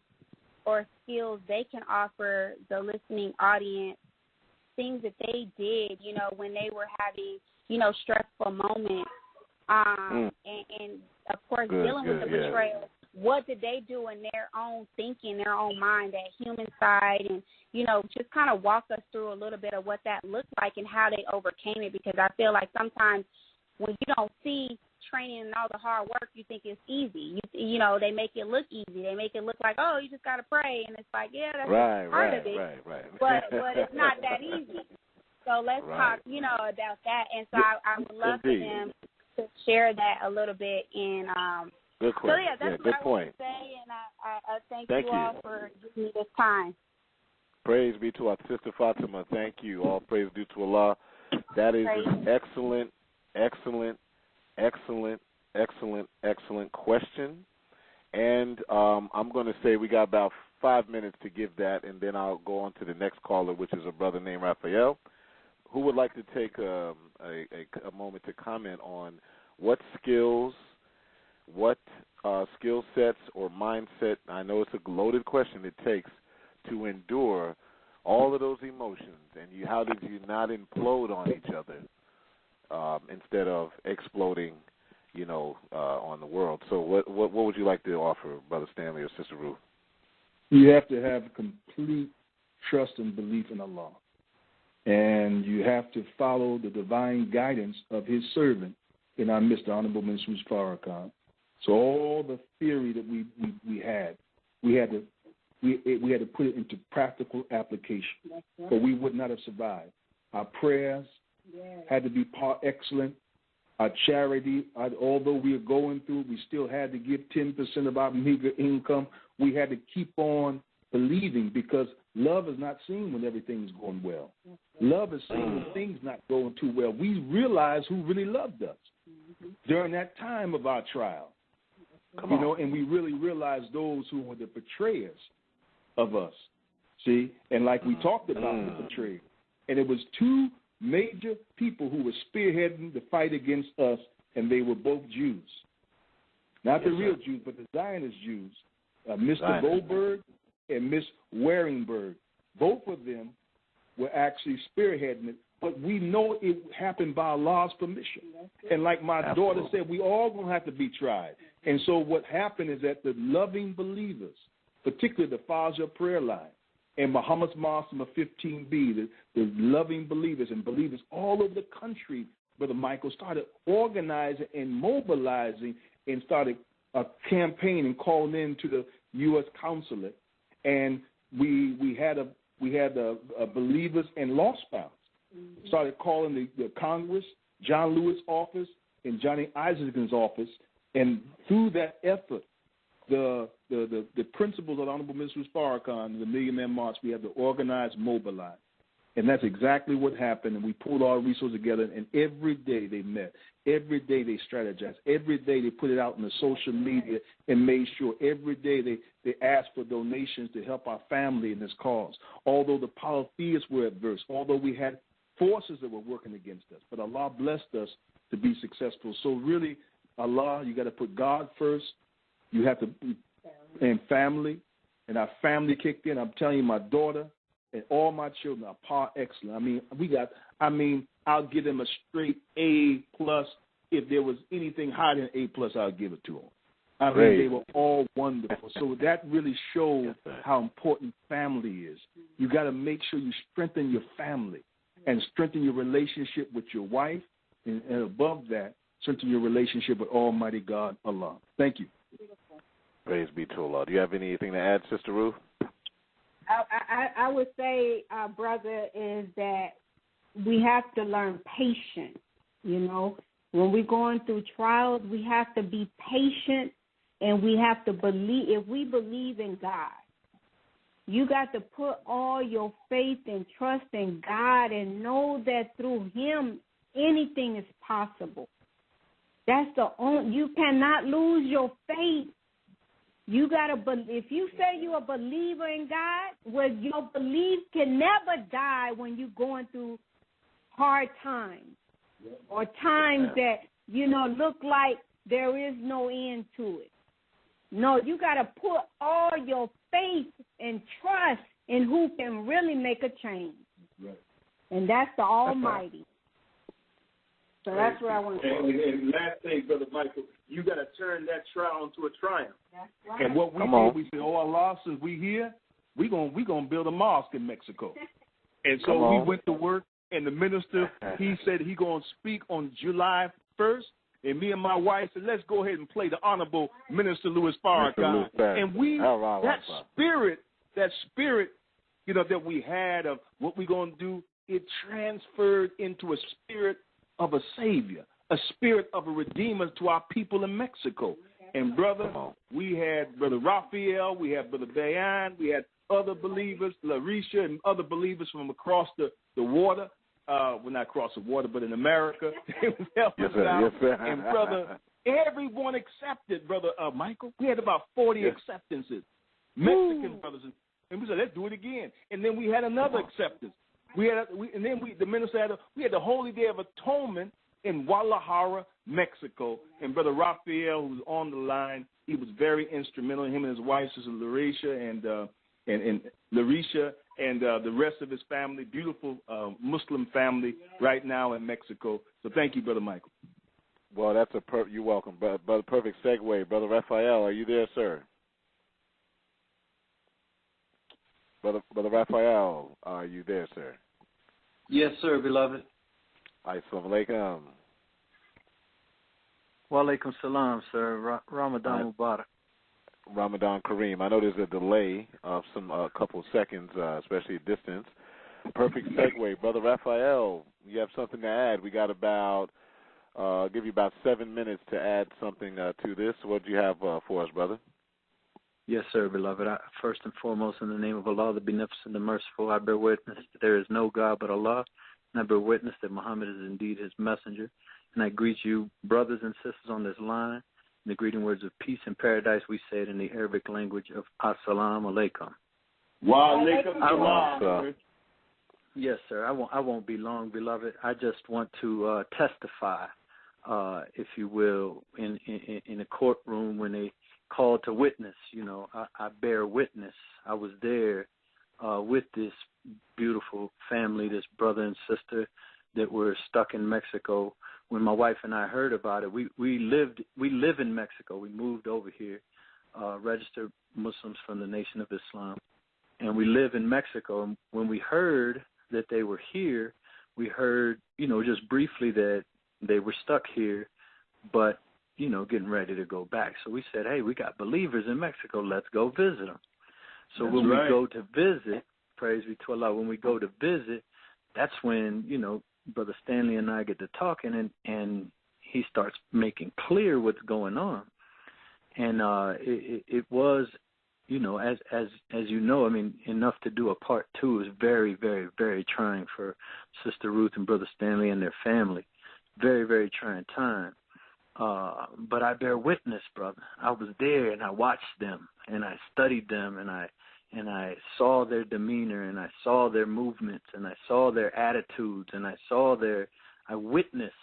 or skills they can offer the listening audience, things that they did, you know, when they were having, you know, stressful moments, and of course, dealing with the betrayal. What did they do in their own thinking, their own mind, that human side, and, you know, just kind of walk us through a little bit of what that looked like and how they overcame it, because I feel like sometimes when you don't see training and all the hard work, you think it's easy. You know, they make it look easy. They make it look like, oh, you just got to pray, and it's like, yeah, that's part of it. But it's not that easy. So let's talk, you know, about that. And so I would love for them to share that a little bit in Good question. So, yeah, that's what I want to say, and I thank you all for giving me this time. Praise be to our Sister Fatima. Thank you. All praise due to Allah. That is an excellent question. And I'm going to say we got about 5 minutes to give that, and then I'll go on to the next caller, which is a brother named Raphael, who would like to take a moment to comment on what skills, what skill sets or mindset, I know it's a loaded question, it takes to endure all of those emotions, and how did you not implode on each other instead of exploding, you know, on the world. So what would you like to offer, Brother Stanley or Sister Ruth? You have to have complete trust and belief in Allah, and you have to follow the divine guidance of His servant in our midst, the Honorable Minister Farrakhan. So all the theory that we had to we had to put it into practical application, or we would not have survived. Our prayers had to be par excellent. Our charity, although we are going through, we still had to give 10% of our meager income. We had to keep on believing, because love is not seen when everything's going well. Love is seen when things not going too well. We realized who really loved us during that time of our trial. And we really realized those who were the betrayers of us. See, and like we talked about the betrayers, and it was two major people who were spearheading the fight against us, and they were both Jews. Not the real Jews, but the Zionist Jews, Mr. Goldberg and Miss Waringberg. Both of them were actually spearheading it, but we know it happened by Allah's permission. And like my daughter said, we all going to have to be tried. And so what happened is that the loving believers, particularly the Fajr prayer line, and Muhammad's Mosque 15B, the loving believers and believers all over the country, Brother Michael, started organizing and mobilizing and started a campaign and calling in to the U.S. consulate. And we had believers and law spouse. Started calling the Congress, John Lewis' office, and Johnny Isaac's office. And through that effort, the principles of the Honorable Mr. Farrakhan, the Million Man March, we had to organize, mobilize. And that's exactly what happened. And we pulled our resources together, and every day they met. Every day they strategized. Every day they put it out in the social media and made sure every day they asked for donations to help our family in this cause. Although the polytheists were adverse, although we had forces that were working against us, but Allah blessed us to be successful. So really, Allah, you got to put God first. You have to, and family, and our family kicked in. I'm telling you, my daughter and all my children are par excellent. I'll give them a straight A+. If there was anything higher than A+, I'll give it to them. They were all wonderful. So that really showed how important family is. You got to make sure you strengthen your family and strengthen your relationship with your wife, and above that, strengthen your relationship with Almighty God, Allah. Thank you. Praise be to Allah. Do you have anything to add, Sister Ruth? I would say, brother, is that we have to learn patience. When we're going through trials, we have to be patient, and we have to believe. If we believe in God, you got to put all your faith and trust in God and know that through Him anything is possible. That's the only. You cannot lose your faith. You gotta believe. If you say you're a believer in God, well, your belief can never die when you're going through hard times or times that look like there is no end to it. No, you gotta put all your faith and trust in who can really make a change, and that's the Almighty. So that's where I want to go. And last thing, Brother Michael, you got to turn that trial into a triumph. That's right. And what we did, we said, Allah, since we here, we gonna build a mosque in Mexico. And so we went to work, and the minister, he said he going to speak on July 1st, and me and my wife said, let's go ahead and play the Honorable Minister Louis Farrakhan. And that spirit, that we had of what we're going to do, it transferred into a spirit of a Savior, a spirit of a Redeemer to our people in Mexico. And, brother, we had Brother Raphael, we had Brother Bayan, we had other believers, Larisha, and other believers from across the water. Well, not across the water, but in America. They was helping us out. Yes, sir. And, brother, everyone accepted, Brother Michael. We had about 40 acceptances, Mexican brothers. And we said, let's do it again. And then we had another acceptance. The minister had we had the Holy Day of Atonement in Guadalajara, Mexico. And Brother Raphael, who was on the line, he was very instrumental. Him and his wife, Sister Larisha, and Larisha, and the rest of his family, beautiful Muslim family right now in Mexico. So thank you, Brother Michael. Well, that's you're welcome, brother. Perfect segue. Brother Raphael, are you there, sir? Brother Raphael, are you there, sir? Yes, sir, beloved. Assalamu alaikum. Wa alaikum salam, sir. Ramadan Mubarak. Ramadan Kareem. I know there's a delay of a couple seconds, especially distance. Perfect segue. Brother Raphael, you have something to add. We got about, give you about 7 minutes to add something to this. What do you have for us, brother? Yes, sir, beloved. First and foremost, in the name of Allah, the Beneficent, the Merciful, I bear witness that there is no God but Allah, and I bear witness that Muhammad is indeed his messenger. And I greet you, brothers and sisters on this line, in the greeting words of peace and paradise. We say it in the Arabic language of Assalamu alaikum. Wa alaikum salam. Yes, sir. I won't be long, beloved. I just want to testify, if you will, in a courtroom when they called to witness. You know, I bear witness. I was there with this beautiful family, this brother and sister that were stuck in Mexico. When my wife and I heard about it, we live in Mexico. We moved over here, registered Muslims from the Nation of Islam, and we live in Mexico. And when we heard that they were here, we heard, just briefly that they were stuck here, but, getting ready to go back. So we said, hey, we got believers in Mexico. Let's go visit them. So That's when right. we go to visit, praise be to Allah, when we go to visit, that's when, Brother Stanley and I get to talking, and he starts making clear what's going on. And it was, as you know, I mean, enough to do a part two is very, very, very trying for Sister Ruth and Brother Stanley and their family. Very, very trying time. But I bear witness, brother. I was there and I watched them and I studied them and I saw their demeanor and I saw their movements and I saw their attitudes and I witnessed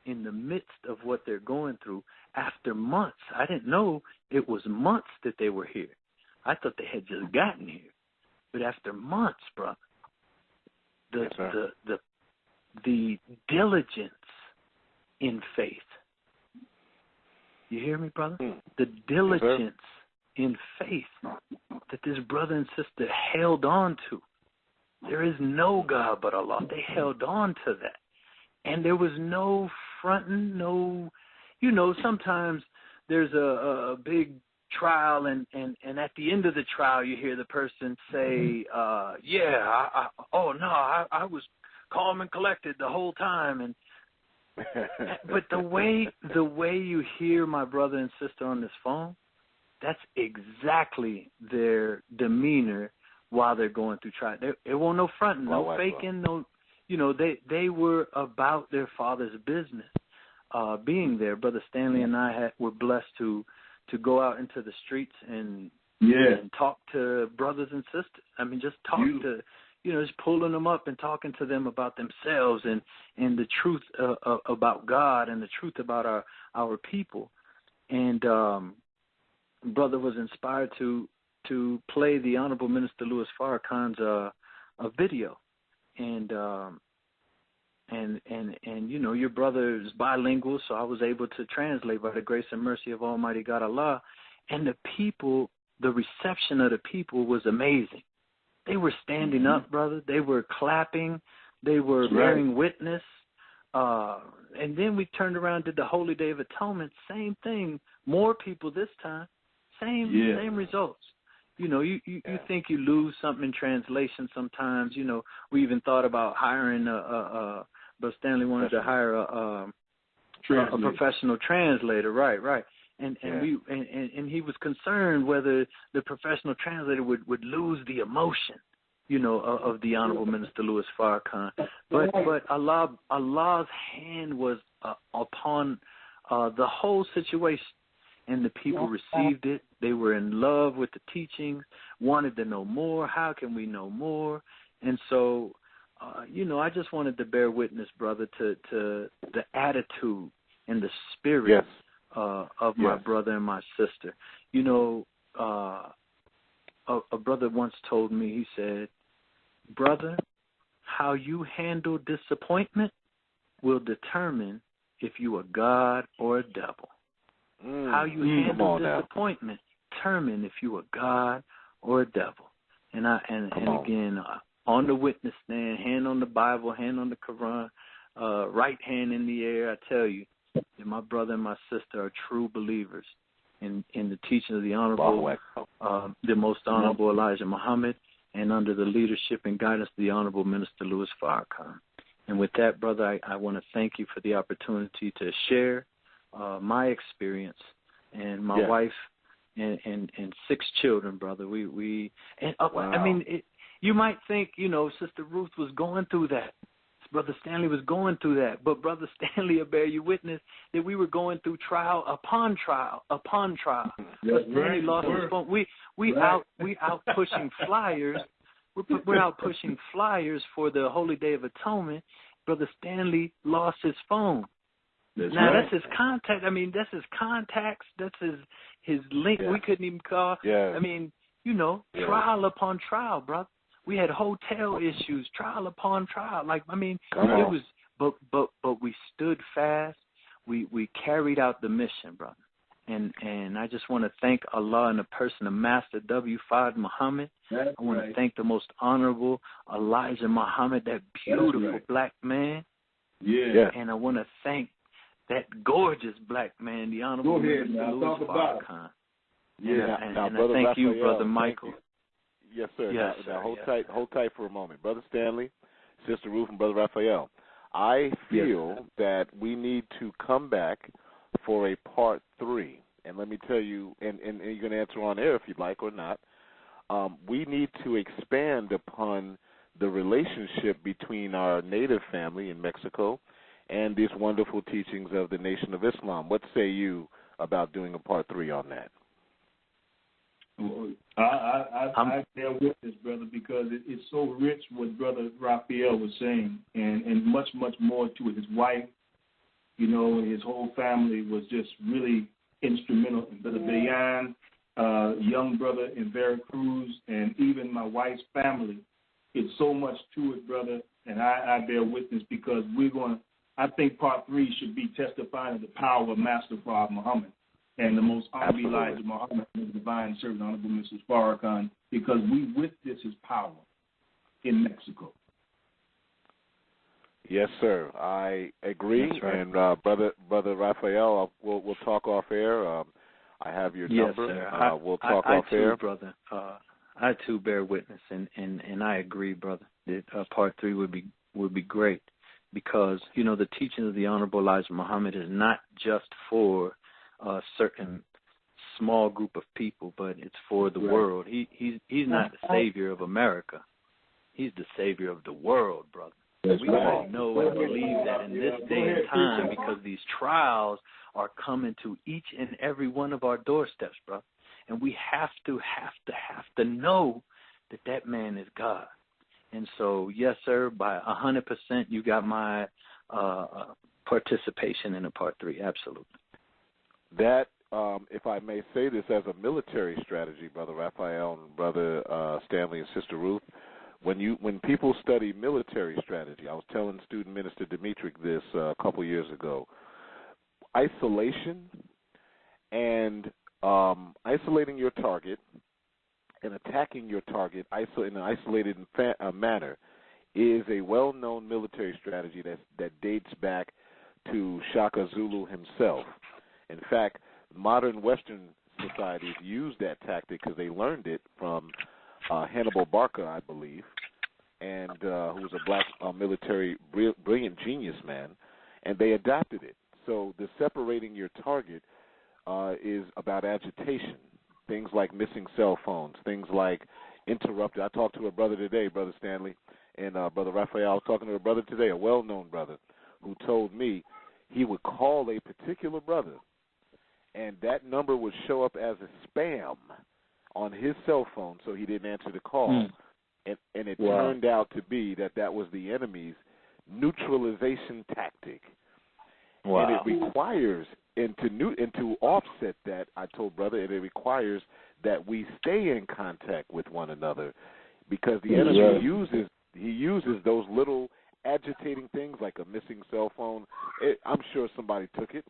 in the midst of what they're going through after months. I didn't know it was months that they were here. I thought they had just gotten here. But after months, brother, the diligence in faith. You hear me, brother? The diligence in faith that this brother and sister held on to. There is no God but Allah. They held on to that. And there was no fronting, no, sometimes there's a big trial and at the end of the trial you hear the person say, I was calm and collected the whole time. And but the way you hear my brother and sister on this phone, that's exactly their demeanor while they're going through trial. There won't no fronting, no faking, no, they were about their Father's business. Being there, Brother Stanley and I were blessed to go out into the streets and talk to brothers and sisters. I mean, just talk to, just pulling them up and talking to them about themselves and the truth about God and the truth about our people. And brother was inspired to play the Honorable Minister Louis Farrakhan's a video. And your brother is bilingual, so I was able to translate by the grace and mercy of Almighty God Allah. And the people, the reception of the people was amazing. They were standing up, brother. They were clapping. They were bearing witness. And then we turned around, did the Holy Day of Atonement. Same thing. More people this time. Same results. You think you lose something in translation sometimes. We even thought about hiring but Stanley wanted to hire a professional translator. Right. And he was concerned whether the professional translator would lose the emotion, of the Honorable Minister Louis Farrakhan. But Allah's hand was upon the whole situation, and the people received it. They were in love with the teachings, wanted to know more. How can we know more? And so, I just wanted to bear witness, brother, to the attitude and the spirit of my brother and my sister. A brother once told me, he said, brother, how you handle disappointment will determine if you are God or a devil. How you handle disappointment determine if you are God or a devil. And again, on the witness stand, hand on the Bible, hand on the Quran, right hand in the air, I tell you that my brother and my sister are true believers. in the teaching of the Honorable, the Most Honorable Elijah Muhammad, and under the leadership and guidance of the Honorable Minister Louis Farrakhan. And with that, brother, I want to thank you for the opportunity to share my experience and my wife and 6 children, brother. I mean, you might think, Sister Ruth was going through that. Brother Stanley was going through that. But Brother Stanley, I bear you witness that we were going through trial upon trial upon trial. Brother Stanley lost his phone. We out pushing flyers. We're out pushing flyers for the Holy Day of Atonement. Brother Stanley lost his phone. That's his contact. I mean, that's his contacts. That's his link. We couldn't even call. Yeah. I mean, trial upon trial, brother. We had hotel issues, trial upon trial. It was, but we stood fast. We carried out the mission, brother. And I just want to thank Allah in the person of Master W. Fard Muhammad. I want to thank the Most Honorable Elijah Muhammad, that beautiful black man. Yeah. And I want to thank that gorgeous black man, the Honorable Mr. Louis Farrakhan. And I thank you, Brother Michael. Yes, sir. Yes, now hold tight for a moment. Brother Stanley, Sister Ruth, and Brother Raphael, I feel that we need to come back for a part 3. And let me tell you, and you're going to answer on air if you'd like or not, we need to expand upon the relationship between our native family in Mexico and these wonderful teachings of the Nation of Islam. What say you about doing a part 3 on that? I bear witness, brother, because it's so rich what Brother Raphael was saying, and much, much more to it. His wife, his whole family was just really instrumental. Brother Bayan, young brother in Veracruz, and even my wife's family. It's so much to it, brother, and I bear witness because I think part 3 should be testifying of the power of Master Fard Muhammad and the Most Honorable Elijah Muhammad and the Divine Servant, Honorable Mrs. Farrakhan, because we witness his power in Mexico. Yes, sir. I agree. That's right. And Brother Raphael, we'll talk off air. I have your number. Sir. We'll talk off air. Brother. I too bear witness, and I agree, brother, that part 3 would be great, because the teaching of the Honorable Elijah Muhammad is not just for a certain small group of people, but it's for the world. He's not the savior of America. He's the savior of the world, brother. We got to know and believe that in this day and time, because these trials are coming to each and every one of our doorsteps, brother. And we have to know that man is God. And so, yes, sir, by 100%, you got my participation in a part 3, absolutely. That, if I may say this as a military strategy, Brother Raphael and Brother Stanley and Sister Ruth, when people study military strategy, I was telling student minister Dimitri this a couple years ago, isolation and isolating your target and attacking your target in an isolated manner is a well-known military strategy that dates back to Shaka Zulu himself. In fact, modern Western societies use that tactic because they learned it from Hannibal Barca, I believe, and who was a black military brilliant genius man, and they adopted it. So the separating your target is about agitation, things like missing cell phones, things like interrupted. I talked to a brother today, Brother Stanley, and Brother Raphael. I was talking to a brother today, a well-known brother, who told me he would call a particular brother, and that number would show up as a spam on his cell phone, so he didn't answer the call. And it turned out to be that was the enemy's neutralization tactic. And it requires, and to offset that, I told brother, it requires that we stay in contact with one another, because the enemy uses those little agitating things like a missing cell phone. I'm sure somebody took it,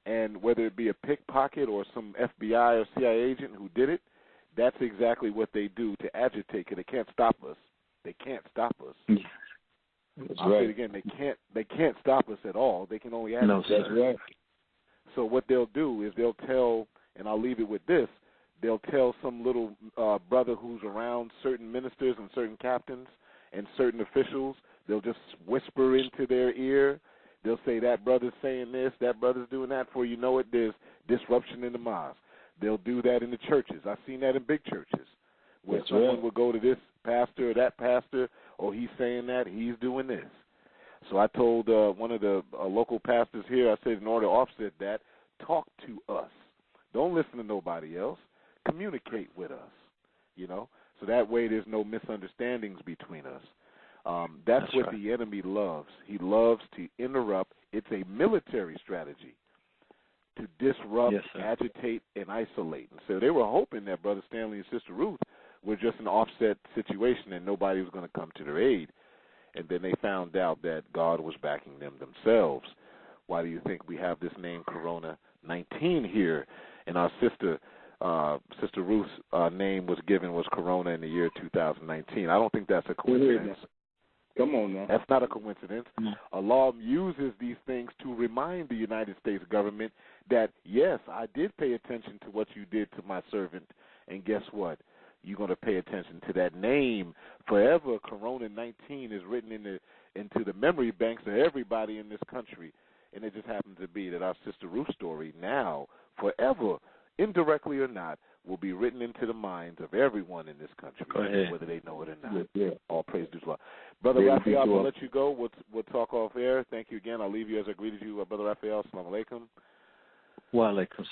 and whether it be a pickpocket or some FBI or CIA agent who did it, that's exactly what they do to agitate, because they can't stop us. They can't stop us. I'll say it again, they can't stop us at all. They can only agitate. That's right. So what they'll do is they'll tell, and I'll leave it with this, they'll tell some little brother who's around certain ministers and certain captains and certain officials, they'll just whisper into their ear. They'll say, that brother's saying this, that brother's doing that. For you know it, there's disruption in the mosque. They'll do that in the churches. I've seen that in big churches where That's someone right. will go to this pastor or that pastor, oh, he's saying that, he's doing this. So I told one of the local pastors here, I said, in order to offset that, talk to us. Don't listen to nobody else. Communicate with us, you know, so that way there's no misunderstandings between us. That's what right. the enemy loves. He loves to interrupt. It's a military strategy to disrupt, Yes, sir. agitate, and isolate. And so they were hoping that Brother Stanley and Sister Ruth were just an offset situation and nobody was going to come to their aid. And then they found out that God was backing them themselves. Why do you think we have this name Corona-19 here? And our Sister Ruth's name was Corona in the year 2019. I don't think that's a coincidence. Come on now. That's not a coincidence. Allah uses these things to remind the United States government that, yes, I did pay attention to what you did to my servant, and guess what? You're going to pay attention to that name forever. Corona-19 is written into the memory banks of everybody in this country, and it just happens to be that our Sister Ruth's story now, forever, indirectly or not, will be written into the minds of everyone in this country, whether they know it or not. Yeah. All praise to Allah. Brother Raphael, I'll let you go. We'll talk off air. Thank you again. I'll leave you as I greeted you, Brother Raphael. Assalamu alaikum. Wa alaikum.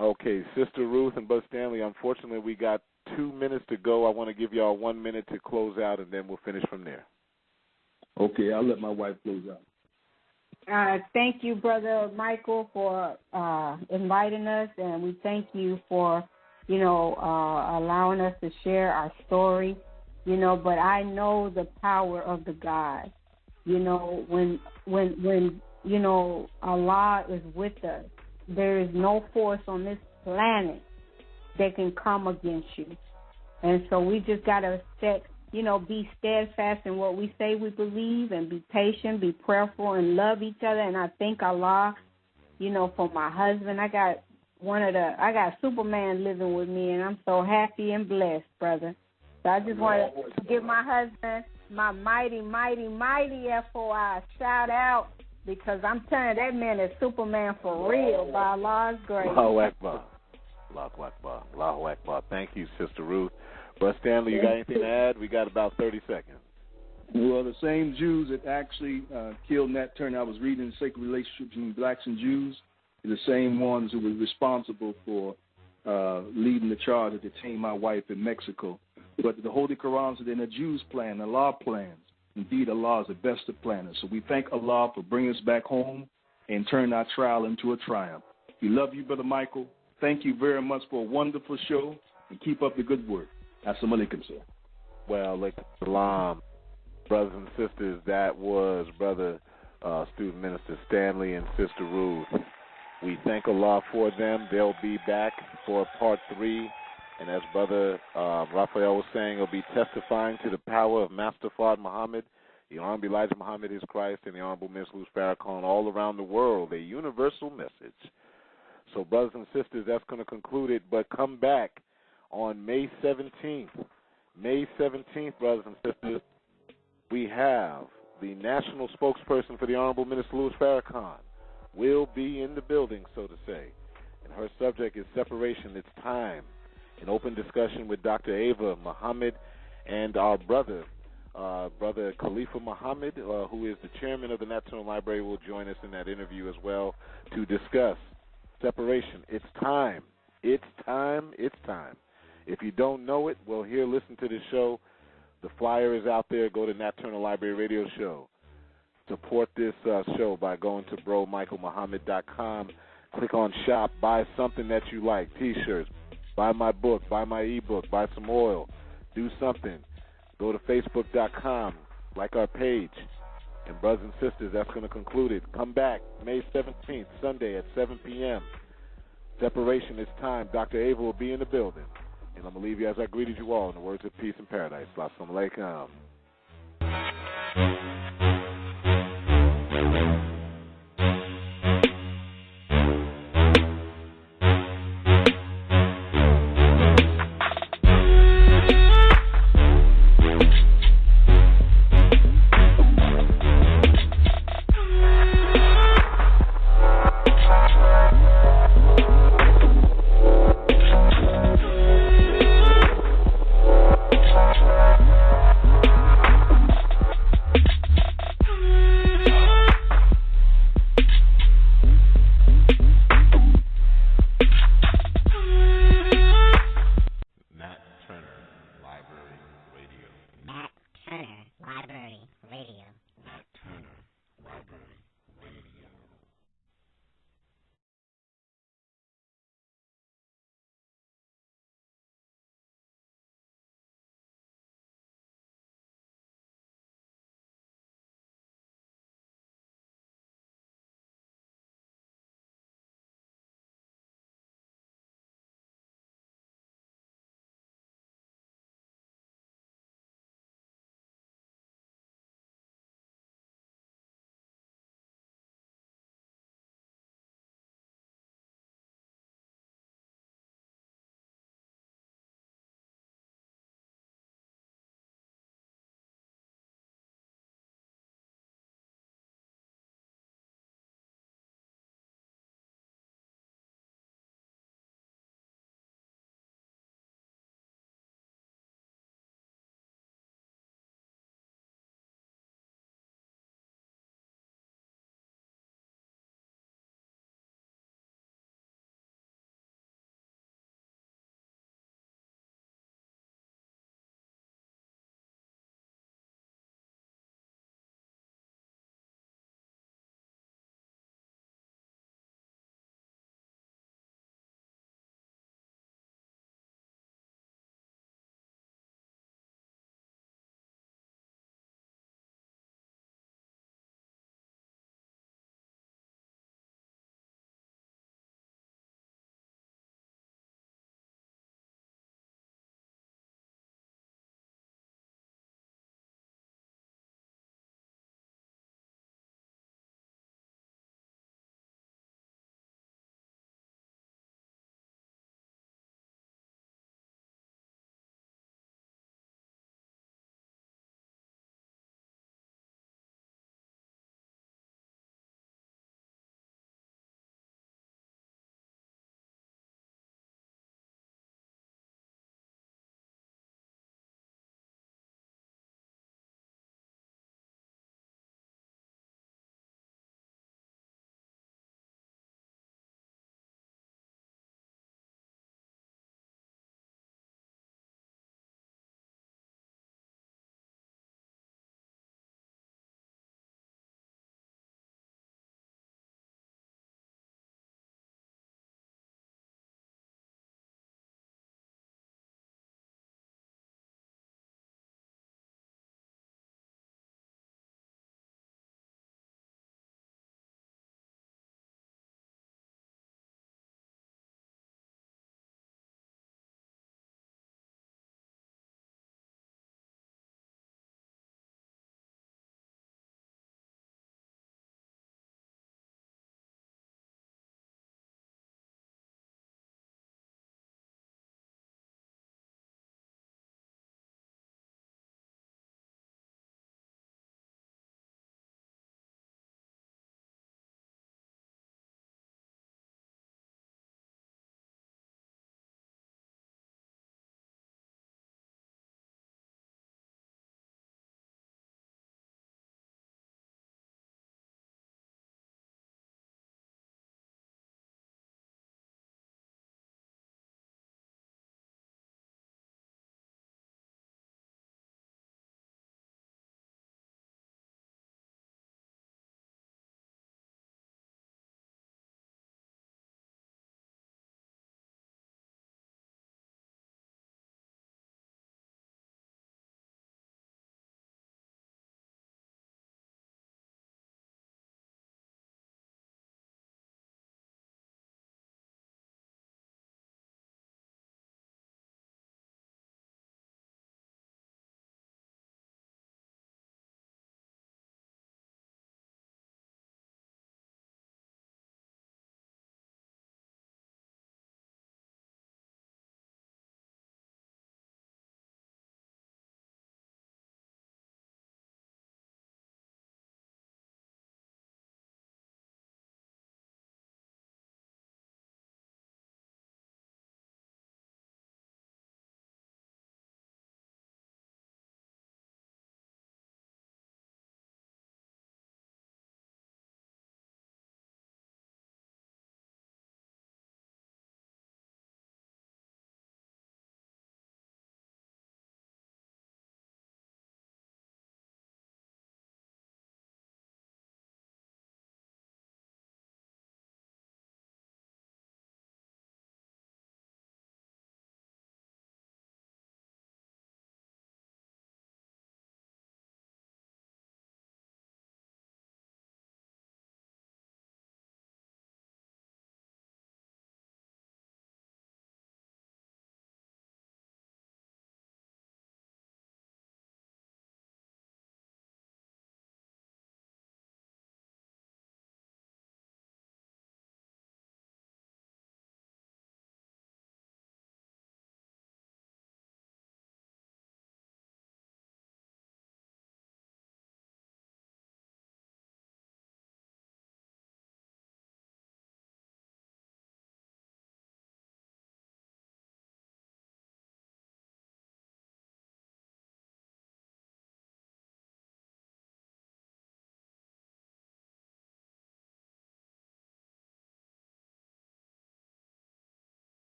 Okay, Sister Ruth and Brother Stanley, unfortunately we got 2 minutes to go. I want to give y'all 1 minute to close out, and then we'll finish from there. Okay, I'll let my wife close out. Thank you, Brother Michael, for inviting us, and we thank you for, allowing us to share our story, but I know the power of the God. When Allah is with us, there is no force on this planet that can come against you. And so we just got to be steadfast in what we say we believe, and be patient, be prayerful, and love each other. And I thank Allah, for my husband. I got Superman living with me, and I'm so happy and blessed, brother. So I just want to give my husband my mighty, mighty, mighty FOI shout out, because I'm telling you, that man is Superman for real, by Allah's grace. Allahu Akbar. Allahu Akbar. Allahu Akbar. Thank you, Sister Ruth. Brother Stanley, you got anything to add? We got about 30 seconds. Well, the same Jews that actually killed Nat Turner, I was reading the Sacred Relationship between blacks and Jews, are the same ones who were responsible for leading the charge to detain my wife in Mexico. But the Holy Quran said, in the Jews' plan, Allah plans. Indeed, Allah is the best of planners. So we thank Allah for bringing us back home and turning our trial into a triumph. We love you, Brother Michael. Thank you very much for a wonderful show, and keep up the good work. Assalamu alaikum, sir. Well, alaikum salam. Brothers and sisters, that was Brother Student Minister Stanley and Sister Ruth. We thank Allah for them. They'll be back for part 3. And as Brother Raphael was saying, he'll be testifying to the power of Master Fard Muhammad, the Honorable Elijah Muhammad is Christ, and the Honorable Miss Luz Farrakhan all around the world, a universal message. So, brothers and sisters, that's going to conclude it. But come back on May 17th. May 17th, brothers and sisters, we have the national spokesperson for the Honorable Minister Luz Farrakhan will be in the building, so to say. And her subject is separation, it's time. An open discussion with Dr. Ava Muhammad and our brother Khalifa Muhammad, who is the chairman of the Nat Turner Library, will join us in that interview as well to discuss separation. It's time. It's time. It's time. If you don't know it, well, here, listen to this show. The flyer is out there. Go to Nat Turner Library Radio Show. Support this show by going to bromichaelmuhammad.com. Click on shop. Buy something that you like. T-shirts. Buy my book. Buy my ebook. Buy some oil. Do something. Go to facebook.com. Like our page. And brothers and sisters, that's going to conclude it. Come back May 17th, Sunday at 7 p.m. Separation is time. Dr. Ava will be in the building. And I'm going to leave you as I greeted you all in the words of peace and paradise. Assalamu alaikum.